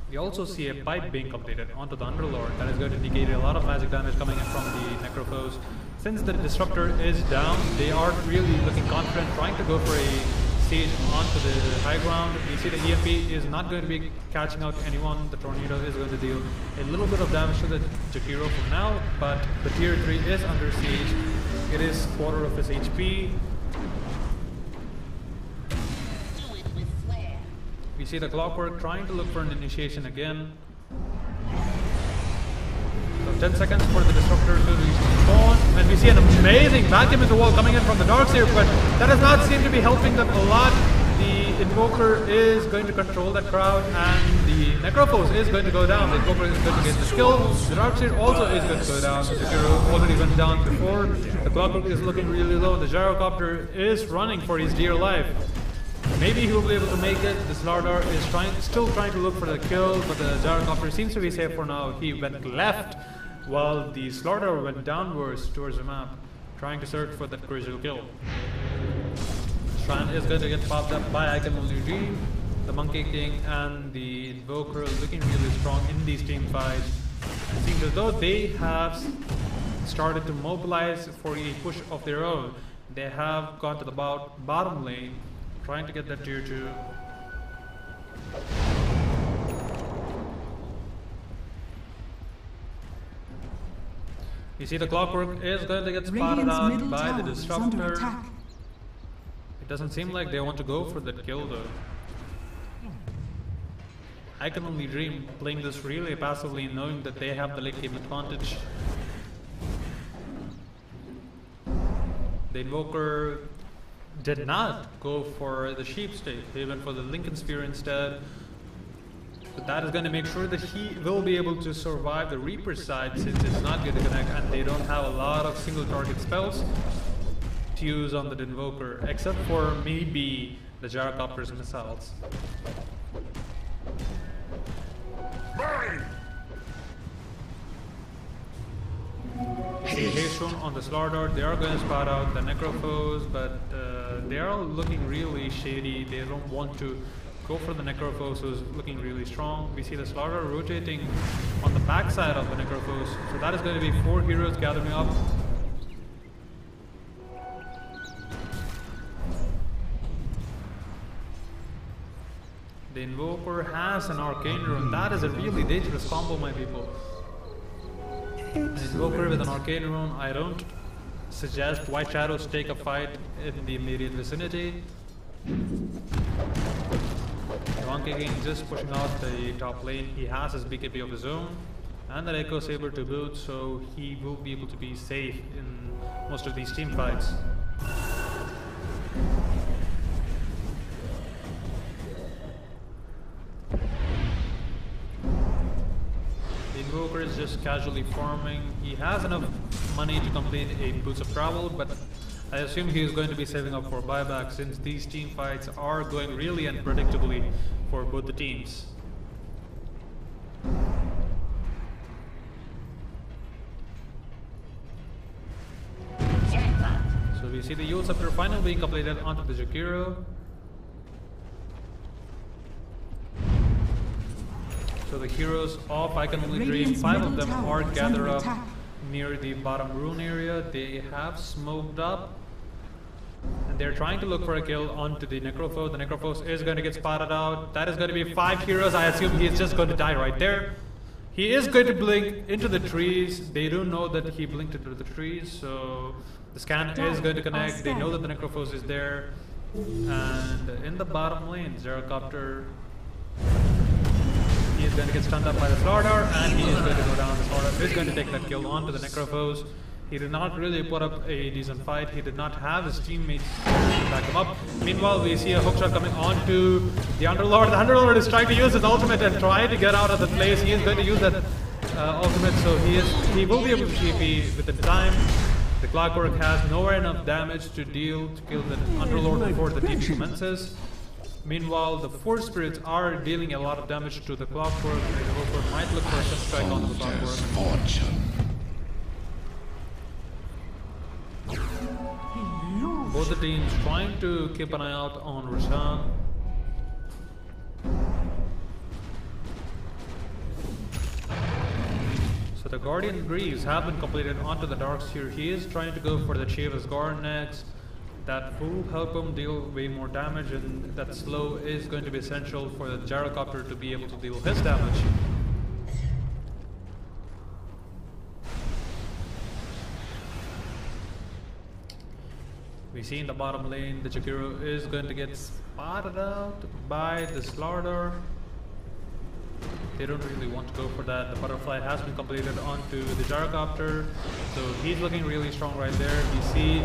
We also see a pipe being completed onto the Underlord that is going to negate a lot of magic damage coming in from the Necrophos. Since the Disruptor is down, they are really looking confident, trying to go for a siege onto the high ground. You see the EMP is not going to be catching out anyone. The Tornado is going to deal a little bit of damage to the Jakiro for now, but the tier 3 is under siege. It is quarter of his HP. We see the Clockwork trying to look for an initiation again. So 10 seconds for the Disruptor to respawn. And we see an amazing vacuum into wall coming in from the Darkseer, but that does not seem to be helping them a lot. The Invoker is going to control that crowd, and the Necrophos is going to go down. The Invoker is going to get the kill. The Darkseer also is going to go down. The Jakiro already went down before. The Clockwork is looking really low. The Gyrocopter is running for his dear life. Maybe he will be able to make it. The Slardar is still trying to look for the kill, but the Gyrocopter seems to be safe for now. He went left, while the Slardar went downwards towards the map, trying to search for that crucial kill. Shrine is going to get popped up by I Can Only Dream. The Monkey King and the Invoker looking really strong in these team fights. It seems as though they have started to mobilize for a push of their own. They have gone to the bottom lane, trying to get that tier 2. You see the Clockwork is going to get spotted out by the Disruptor. It doesn't seem like they want to go for that kill though. I Can Only Dream playing this really passively, knowing that they have the late game advantage. The Invoker did not go for the Sheep Stake. He went for the Lincoln Spear instead. But that is going to make sure that he will be able to survive the Reaper side, since it's not going to connect and they don't have a lot of single target spells to use on the Invoker, except for maybe the gyrocopter's missiles. Haste shown on the Slaughter. They are going to spot out the Necrophos, but they are looking really shady. They don't want to go for the Necrophos, who's looking really strong. We see the Slaughter rotating on the backside of the Necrophos, so that is going to be 4 heroes gathering up. The Invoker has an Arcane Rune. That is a really dangerous combo, my people. An Invoker with an Arcane Rune. I don't suggest White Shadows take a fight in the immediate vicinity. Monkey King just pushing out the top lane. He has his BKB of his own and the Echo Saber to boot, so he will be able to be safe in most of these team fights. Invoker is just casually farming. He has enough money to complete a Boots of Travel, but I assume he is going to be saving up for buyback since these team fights are going really unpredictably for both the teams. So we see the Yule Scepter finally being completed onto the Jakiro. So the heroes of I Can Only Dream, 5 of them are gathered up near the bottom rune area. They have smoked up and they're trying to look for a kill onto the Necrophos. The Necrophos is going to get spotted out. That is going to be 5 heroes. I assume he is just going to die right there. He is going to blink into the trees. They do know that he blinked into the trees, so the scan is going to connect. They know that the Necrophos is there. And in the bottom lane, Gyrocopter, he is going to get stunned up by the Slaughter, and he is going to go down. The Slaughter is going to take that kill onto the Necrophos. He did not really put up a decent fight. He did not have his teammates back him up. Meanwhile, we see a hookshot coming onto the Underlord. The Underlord is trying to use his ultimate and try to get out of the place. He is going to use that ultimate, so he will be able to TP within time. The Clockwork has nowhere enough damage to kill the Underlord before the TP commences. Meanwhile, the Force Spirits are dealing a lot of damage to the Clockwork. The Clockwork might look for a strike on the Clockwork. Both the teams trying to keep an eye out on Roshan. So the Guardian Greaves have been completed onto the Darkseer. He is trying to go for the Chavis Guard next. That will help him deal way more damage, and that slow is going to be essential for the Gyrocopter to be able to deal his damage. We see in the bottom lane, the Jakiro is going to get spotted out by the Slaughter. They don't really want to go for that. The Butterfly has been completed onto the Gyrocopter, so he's looking really strong right there. We see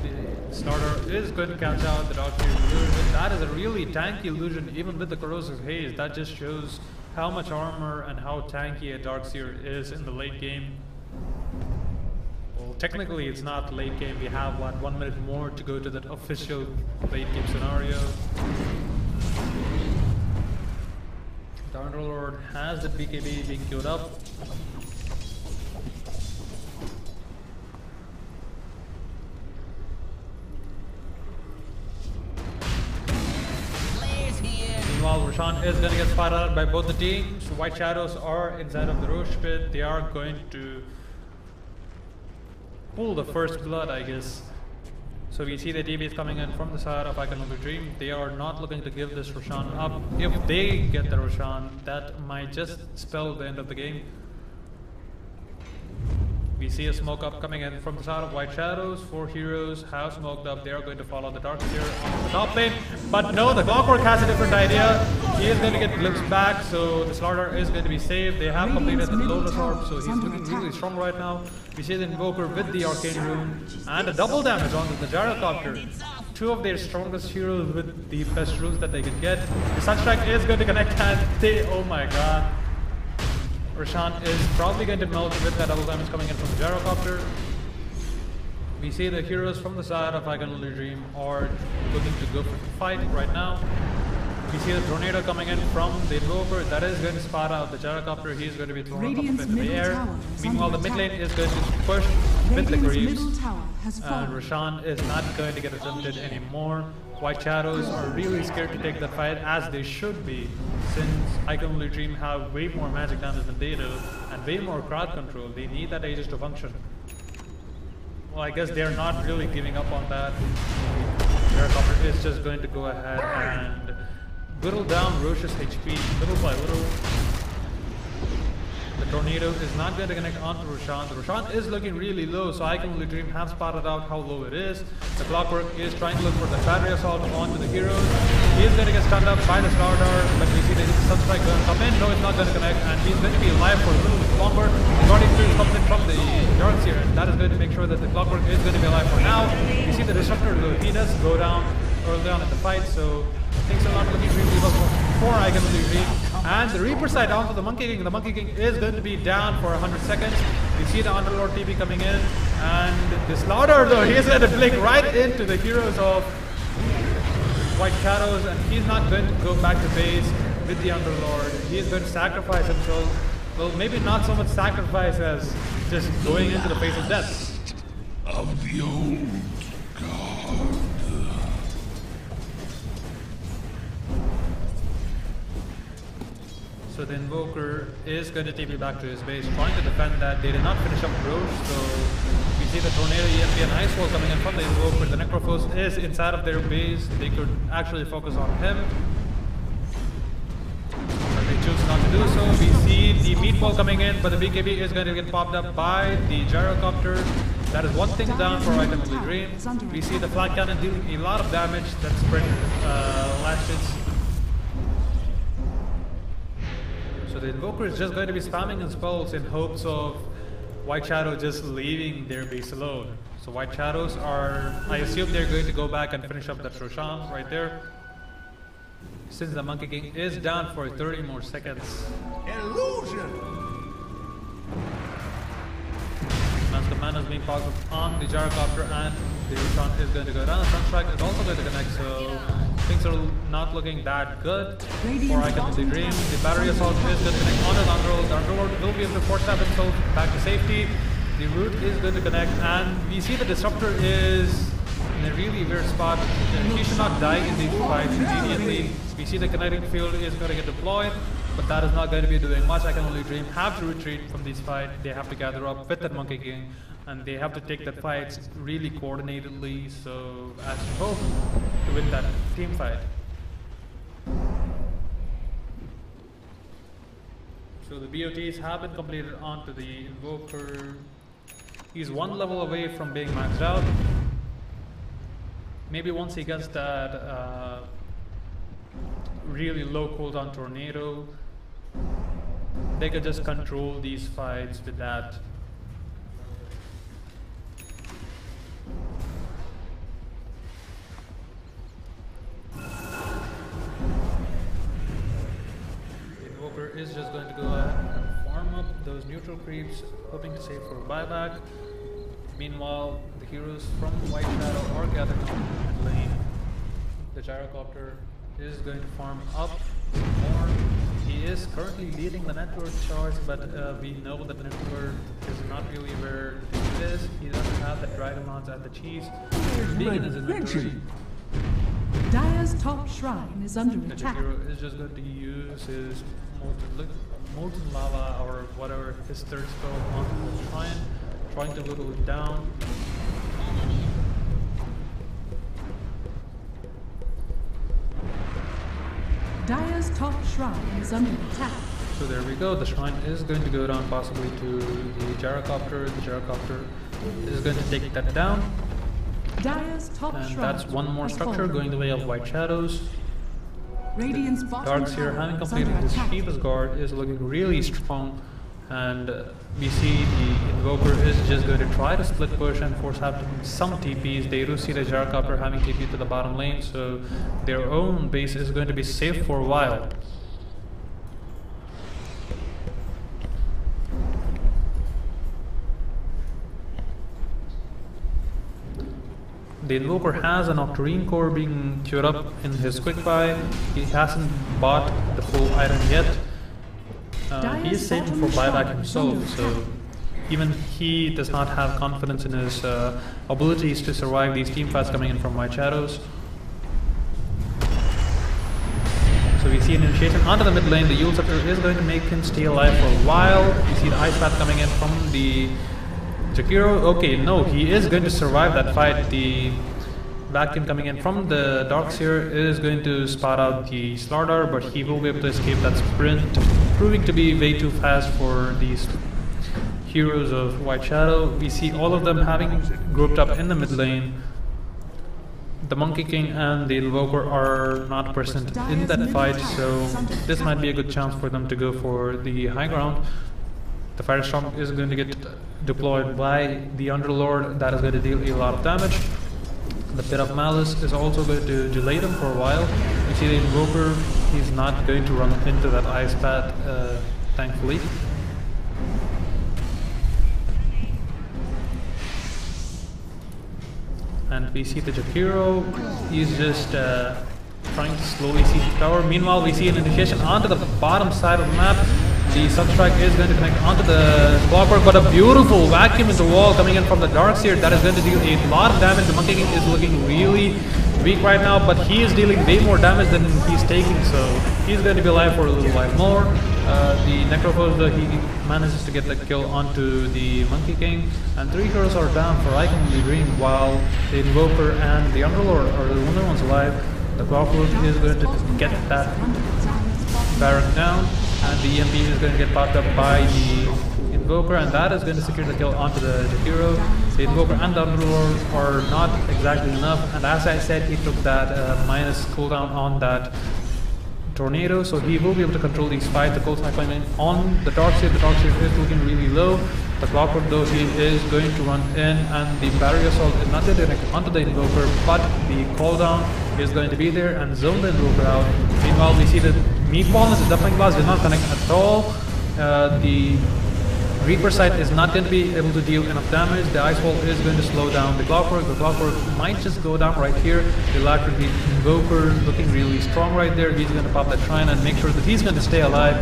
the Slaughter is going to catch out the Darkseer illusion. That is a really tanky illusion, even with the Corrosive Haze. That just shows how much armor and how tanky a Darkseer is in the late game. Well, technically it's not late game. We have, what, 1 minute more to go to that official late game scenario. The Underlord has the BKB being queued up. Meanwhile, Roshan is going to get spotted out by both the teams. White Shadows are inside of the Roche pit. They are going to pull the first blood, I guess. So we see the DBs coming in from the side of I Can Only Dream. They are not looking to give this Roshan up. If they get the Roshan, that might just spell the end of the game. We see a smoke up coming in from the side of White Shadows. 4 heroes have smoked up. They are going to follow the Darkseer on the top lane. But no, the Clockwork has a different idea. He is going to get glimpsed back, so the Slaughter is going to be saved. They have completed the Lotus Orb, so he's looking really strong right now. We see the Invoker with the Arcane Rune and a double damage onto the Gyrocopter. 2 of their strongest heroes with the best runes that they can get. The Sunstrike is going to connect, and they, oh my god. Roshan is probably going to melt with that double damage coming in from the Gyrocopter. We see the heroes from the side of I Can Only Dream are looking to go for the fight right now. We see the tornado coming in from the Invoker. That is going to spot out the gyrocopter. He is going to be thrown up into the air. Meanwhile, the mid lane is going to push with the creeps. And Roshan is not going to get attempted anymore. White Shadows are really scared to take the fight, as they should be, since I Can Only Dream have way more magic damage than they do and way more crowd control. They need that Aegis to function. Well, I guess they're not really giving up on that. Gyrocopter is just going to go ahead and whittle down Roche's HP little by little. The tornado is not going to connect onto Roshan. The Roshan is looking really low, so I Can Only Dream have spotted out how low it is. The Clockwork is trying to look for the battery assault onto the heroes. He is going to get stunned up by the Star Tower, but we see the Sunstrike going to come in. No, it's not going to connect, and he's going to be alive for a little bit longer. The Guardian Spirit comes in from the yards here, and that is going to make sure that the Clockwork is going to be alive for now. You see the Disruptor, though, he does go down early on in the fight, so things are not looking really well for I Can Only Dream. And the Reaper side onto the Monkey King. The Monkey King is going to be down for 100 seconds. We see the Underlord TP coming in, and the Slaughter, though, he is going to blink right into the heroes of White Shadows, and he's not going to go back to base with the Underlord. He is going to sacrifice himself. Well, maybe not so much sacrifice as just going into the face of death. Of the old god. So the Invoker is going to TP back to his base, trying to defend that. They did not finish up Roche, so we see the Tornado, EMP, and Ice Wall coming in from the Invoker. The Necrophos is inside of their base. They could actually focus on him, but they choose not to do so. We see the Meatball coming in, but the BKB is going to get popped up by the Gyrocopter. That is one thing down for I Can Only Dream. We see the Flat Cannon dealing a lot of damage. That sprint lashes. So the Invoker is just going to be spamming his spells in hopes of White Shadow just leaving their base alone. So White Shadows are, I assume they're going to go back and finish up that Roshan right there, since the Monkey King is down for 30 more seconds. Illusion! As the mana is being positive on the Gyrocopter, and the Roshan is going to go down. Sunstrike is also going to connect, so things are not looking that good for I Can Only Dream. The Battery Assault is going to connect on the Underworld. The Underworld will be able to force stab himself back to safety. The Root is going to connect, and we see the Disruptor is in a really weird spot. He should not die in these fights immediately. We see the kinetic field is going to get deployed, but that is not going to be doing much. I Can Only Dream have to retreat from this fight. They have to gather up with that Monkey King, and they have to take that fight really coordinatedly, so as to hope to win that team fight. So the BOTs have been completed onto the Invoker. He's one level away from being maxed out. Maybe once he gets that really low cooldown Tornado, they could just control these fights with that. The Invoker is just going to go ahead and farm up those neutral creeps, hoping to save for a buyback. Meanwhile, the heroes from White Shadow are gathering on the lane. The Gyrocopter is going to farm up more. He is currently leading the network charge, but we know that the network is not really where it is. He doesn't have the Dragonlance and the Cheese being in his inventory. Dire's top shrine is under The attack. hero is just going to use his molten lava or whatever his third spell onto the shrine, trying to whittle it down. Dire's top shrine is under attack. So there we go, the shrine is going to go down possibly to the Gyrocopter. The Gyrocopter is going to take that down. Dire's top And shrine that's one more has structure fallen. going the way of White Shadows. Radiant's bottom Darks here, tower having is completed under his attack. Shiva's Guard, is looking really strong. And we see the Invoker is just going to try to split push and force out some TPs. They do see the Gyrocopter having TP to the bottom lane, so their own base is going to be safe for a while. The Invoker has an Octarine Core being queued up in his quick buy. He hasn't bought the full item yet. He is saving for buyback himself, so even he does not have confidence in his abilities to survive these team fights coming in from White Shadows. So we see an initiation onto the mid lane. The Yule Scepter is going to make him stay alive for a while. We see the Ice Path coming in from the Jakiro. Okay, no, he is going to survive that fight. The vacuum coming in from the Darkseer is going to spot out the Slardar, but he will be able to escape that sprint, proving to be way too fast for these heroes of White Shadow. We see all of them having grouped up in the mid lane. The Monkey King and the Invoker are not present in that fight, so this might be a good chance for them to go for the high ground. The Firestorm is going to get deployed by the Underlord. That is going to deal a lot of damage. The Pit of Malice is also going to delay them for a while. You see the Invoker, he's not going to run into that Ice Path, thankfully. And we see the Jakiro, he's just trying to slowly siege the tower. Meanwhile, we see an initiation onto the bottom side of the map. The Sunstrike is going to connect onto the Clockwork, but a beautiful vacuum in the wall coming in from the Darkseer that is going to deal a lot of damage. The Monkey King is looking really weak right now, but he is dealing way more damage than he's taking, so he's going to be alive for a little while more. The Necrophos, though, he manages to get the kill onto the Monkey King, and 3 heroes are down for I Can Only Dream, while the Invoker and the Underlord are the only ones alive. The Clockwork is going to get that Baron down, and the EMP is going to get popped up by the Invoker, and that is going to secure the kill onto the Jakiro. The Invoker and the Underlord are not exactly enough, and as I said, he took that minus cooldown on that Tornado, so he will be able to control these fights. The cold snap coming in on the Darkseer. The Darkseer is looking really low. The Clockwork, though, he is going to run in, and the Barrier Assault is not going to connect onto the Invoker, but the cooldown is going to be there and zone the Invoker out. Meanwhile, we see the Meatball and the Deafening Blast did not connect at all. The Reaper Sight is not going to be able to deal enough damage. The Ice Wall is going to slow down the Clockwork. The Clockwork might just go down right here. The Electric Invoker looking really strong right there. He's going to pop that Shrine and make sure that he's going to stay alive.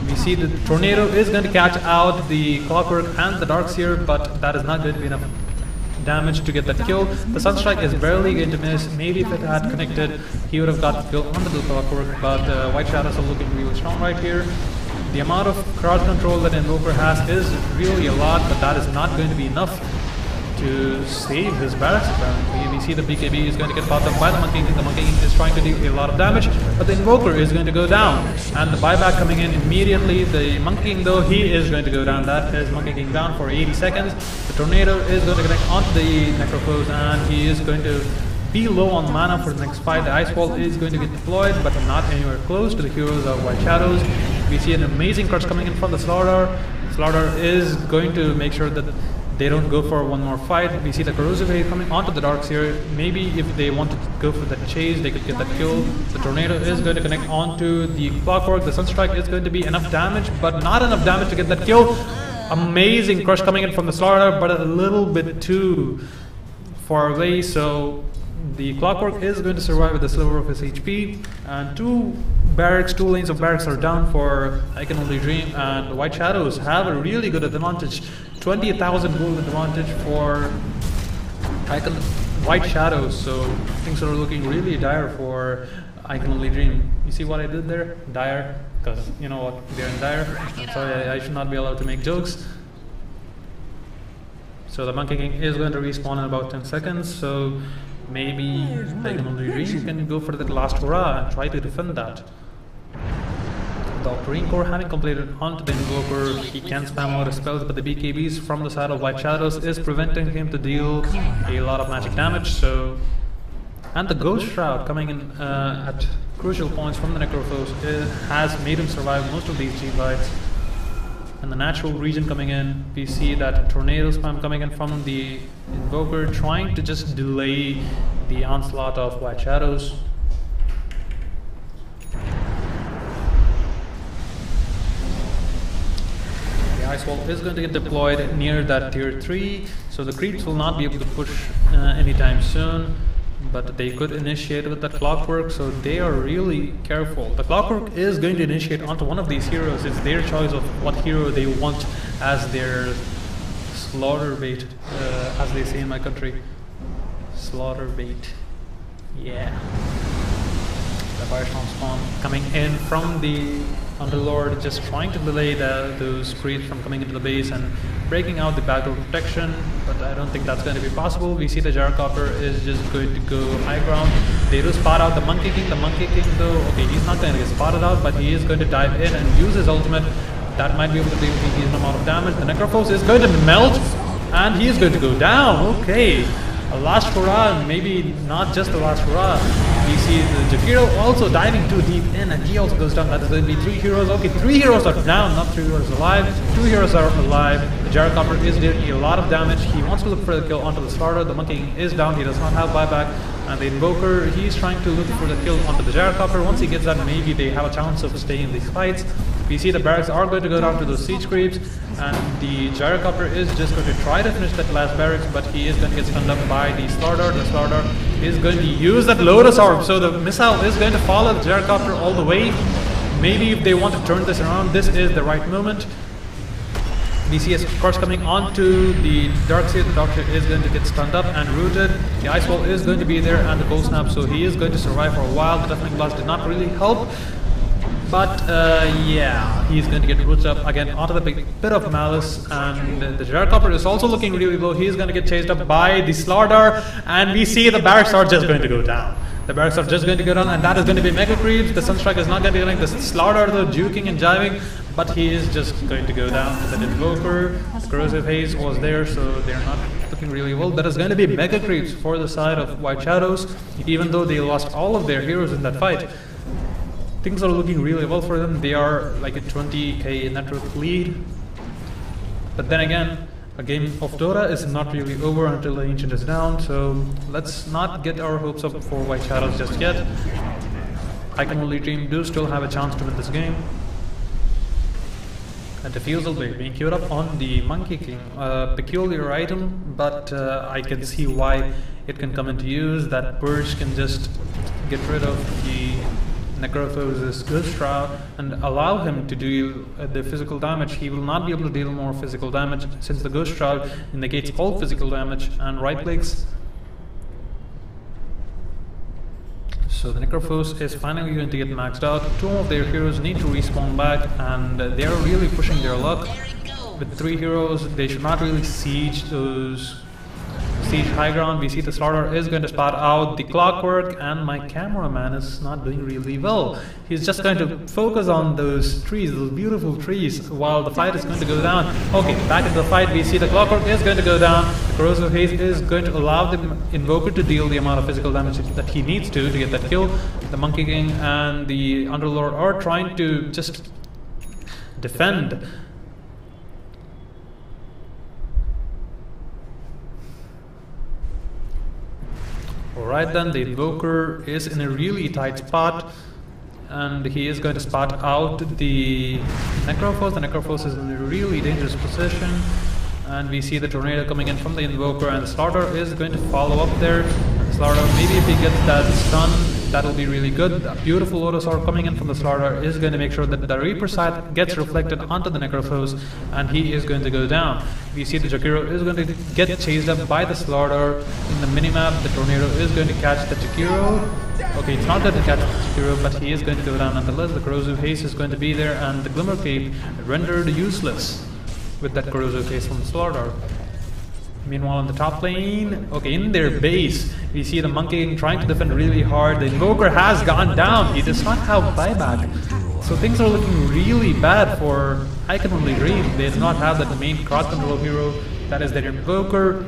We see the Tornado is going to catch out the Clockwork and the Darkseer, but that is not going to be enough damage to get that kill. The Sunstrike is barely going to miss. Maybe if it had connected, he would have got the kill onto the Clockwork, but White Shadows are looking really strong right here. The amount of crowd control that Invoker has is really a lot, but that is not going to be enough to save his barracks apparently. We see the BKB is going to get popped up by the Monkey King. The Monkey King is trying to deal a lot of damage, but the Invoker is going to go down. And the buyback coming in immediately. The Monkey King, though, he is going to go down. That is Monkey King down for 80 seconds. The Tornado is going to connect onto the Necrophos, and he is going to be low on mana for the next fight. The Ice Wall is going to get deployed, but not anywhere close to the heroes of White Shadows. We see an amazing crush coming in from the Slardar. Slardar is going to make sure that they don't go for one more fight. We see the Corrosive Haze coming onto the Darkseer. Maybe if they wanted to go for the chase, they could get that kill. The Tornado is going to connect onto the Clockwork. The Sunstrike is going to be enough damage, but not enough damage to get that kill. Amazing crush coming in from the Slardar, but a little bit too far away, so the Clockwork is going to survive with a sliver of his HP, and two lanes of barracks are down for I Can Only Dream, and the White Shadows have a really good advantage, 20,000 gold advantage for White Shadows, so things are looking really dire for I Can Only Dream. You see what I did there? Dire, because you know what, they're in dire. I'm sorry, I should not be allowed to make jokes. So the Monkey King is going to respawn in about 10 seconds, so maybe I Can Only Dream can go for that last hurrah and try to defend that. The Octarine Core having completed onto the Invoker, he can spam out his spells, but the BKBs from the side of White Shadows is preventing him to deal a lot of magic damage. So, and the Ghost Shroud coming in at crucial points from the Necrophos has made him survive most of these G-fights. And the Natural Region coming in, we see that Tornado spam coming in from the Invoker, trying to just delay the onslaught of White Shadows. The Ice Wall is going to get deployed near that tier 3, So the creeps will not be able to push anytime soon, but they could initiate with the clockwork, so they are really careful. The clockwork is going to initiate onto one of these heroes. It's their choice of what hero they want as their slaughter bait, as they say in my country. Slaughter bait. Yeah. The Firestorm spawn coming in from the Underlord, just trying to delay those creeps from coming into the base and breaking out the backdoor protection, but I don't think that's going to be possible. We see the Gyrocopter is just going to go high ground. They do spot out the Monkey King. The Monkey King though, okay, he's not going to get spotted out, but he is going to dive in and use his ultimate. That might be able to deal a decent amount of damage. The Necrophos is going to melt, and he is going to go down. Okay, a last hurrah, and maybe not just the last hurrah. We see the Jakiro also diving too deep in, and he also goes down. That is going to be 3 heroes. Okay, 3 heroes are down, not 3 heroes alive. 2 heroes are alive. The Gyrocopter is doing a lot of damage. He wants to look for the kill onto the starter. The Monkey King is down. He does not have buyback. And the Invoker, he's trying to look for the kill onto the Gyrocopter. Once he gets that, maybe they have a chance of staying in these fights. We see the barracks are going to go down to those siege creeps, and the Gyrocopter is just going to try to finish that last barracks, but he is going to get stunned up by the Slaughter. The Slaughter is going to use that Lotus Orb, so the missile is going to follow the Gyrocopter all the way. Maybe if they want to turn this around, this is the right moment. We see, of course, coming onto the Darkseer. The Darkseer is going to get stunned up and rooted. The Ice Wall is going to be there, and the Cold Snap, so he is going to survive for a while. The Deafening Blast did not really help. But yeah, he's going to get rooted up again onto the big bit of Malice, and the Gyrocopter is also looking really low. He's going to get chased up by the Slaughter, and we see the barracks are just going to go down. The barracks are just going to go down, and that is going to be Mega Creeps. The Sunstrike is not going to be getting the Slaughter though, juking and jiving, but he is just going to go down. The Invoker, Corrosive Haze was there, so they're not looking really well. That is going to be Mega Creeps for the side of White Shadows, even though they lost all of their heroes in that fight. Things are looking really well for them. They are like a 20k network lead. But then again, a game of Dota is not really over until the Ancient is down, so let's not get our hopes up for White Shadows just yet. I Can Only Dream do still have a chance to win this game. A Diffusal Blade being queued up on the Monkey King. Peculiar item, but I can see why it can come into use. That Purge can just get rid of the Necrophos' Ghost Shroud and allow him to deal the physical damage. He will not be able to deal more physical damage since the Ghost Shroud negates all physical damage and right clicks. So the Necrophos is finally going to get maxed out. 2 of their heroes need to respawn back, and they are really pushing their luck. With 3 heroes, they should not really siege high ground. We see the Slaughter is going to spot out the Clockwork, and my cameraman is not doing really well. He's just going to focus on those trees, those beautiful trees, while the fight is going to go down. Okay, back into the fight, we see the Clockwork is going to go down. The Corrosive Haze is going to allow the Invoker to deal the amount of physical damage that he needs to get that kill. The Monkey King and the Underlord are trying to just defend. Alright then, the Invoker is in a really tight spot, and he is going to spot out the Necrophos. The Necrophos is in a really dangerous position, and we see the Tornado coming in from the Invoker, and the Slaughter is going to follow up there. Slaughter, maybe if he gets that stun, that'll be really good. A beautiful Lotus Orb coming in from the Slaughter is going to make sure that the Reaper side gets reflected onto the Necrophos, and he is going to go down. We see the Jakiro is going to get chased up by the Slaughter. In the minimap, the Tornado is going to catch the Jakiro. Okay, it's not going to catch the Jakiro, but he is going to go down nonetheless. The Corrosive Haze is going to be there, and the Glimmer Cape rendered useless with that Corrosive Haze from the Slaughter. Meanwhile, on the top lane, okay, in their base, we see the Monkey King trying to defend really hard. The Invoker has gone down. He does not have buyback. So things are looking really bad for I Can Only Dream. They do not have that main cross-control hero, that is their Invoker.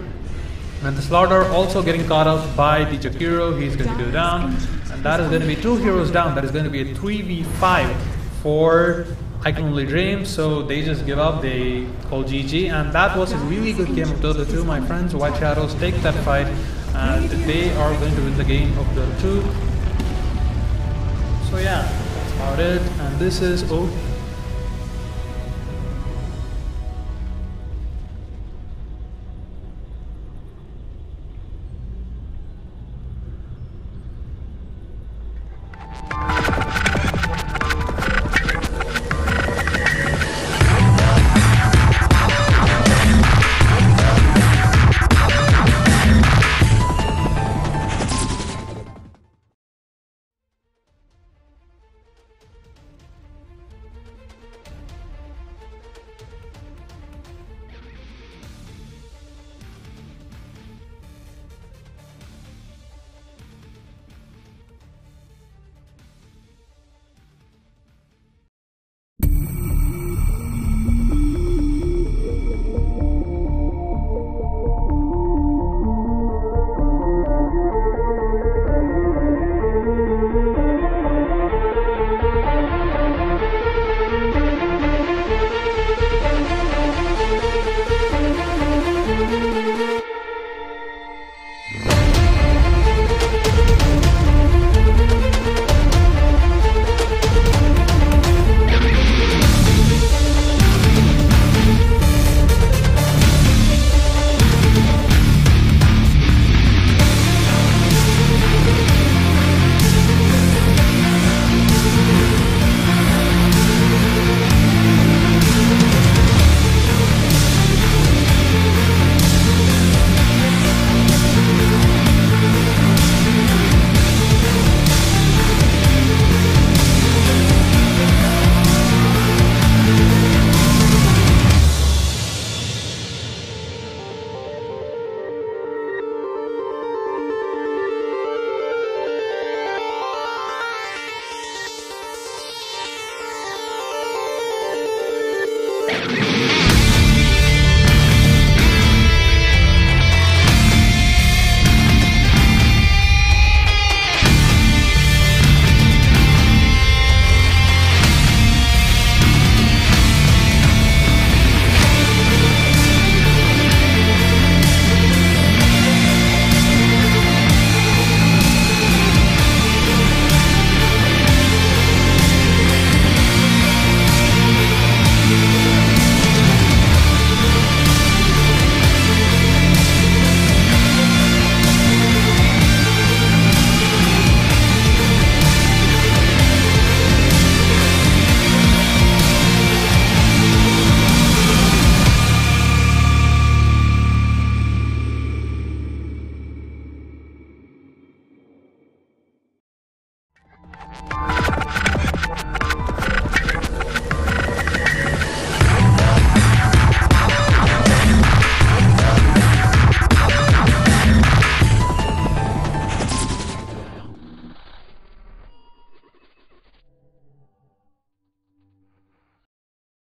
And the Slaughter also getting caught up by the Jakiro. He's going to go down. And that is going to be 2 heroes down. That is going to be a 3v5 for I Can Only Dream, so they just give up, they call GG, and that was a really good game of Dota 2, my friends. White Shadows take that fight, and they are going to win the game of Dota 2. So yeah, that's about it, and this is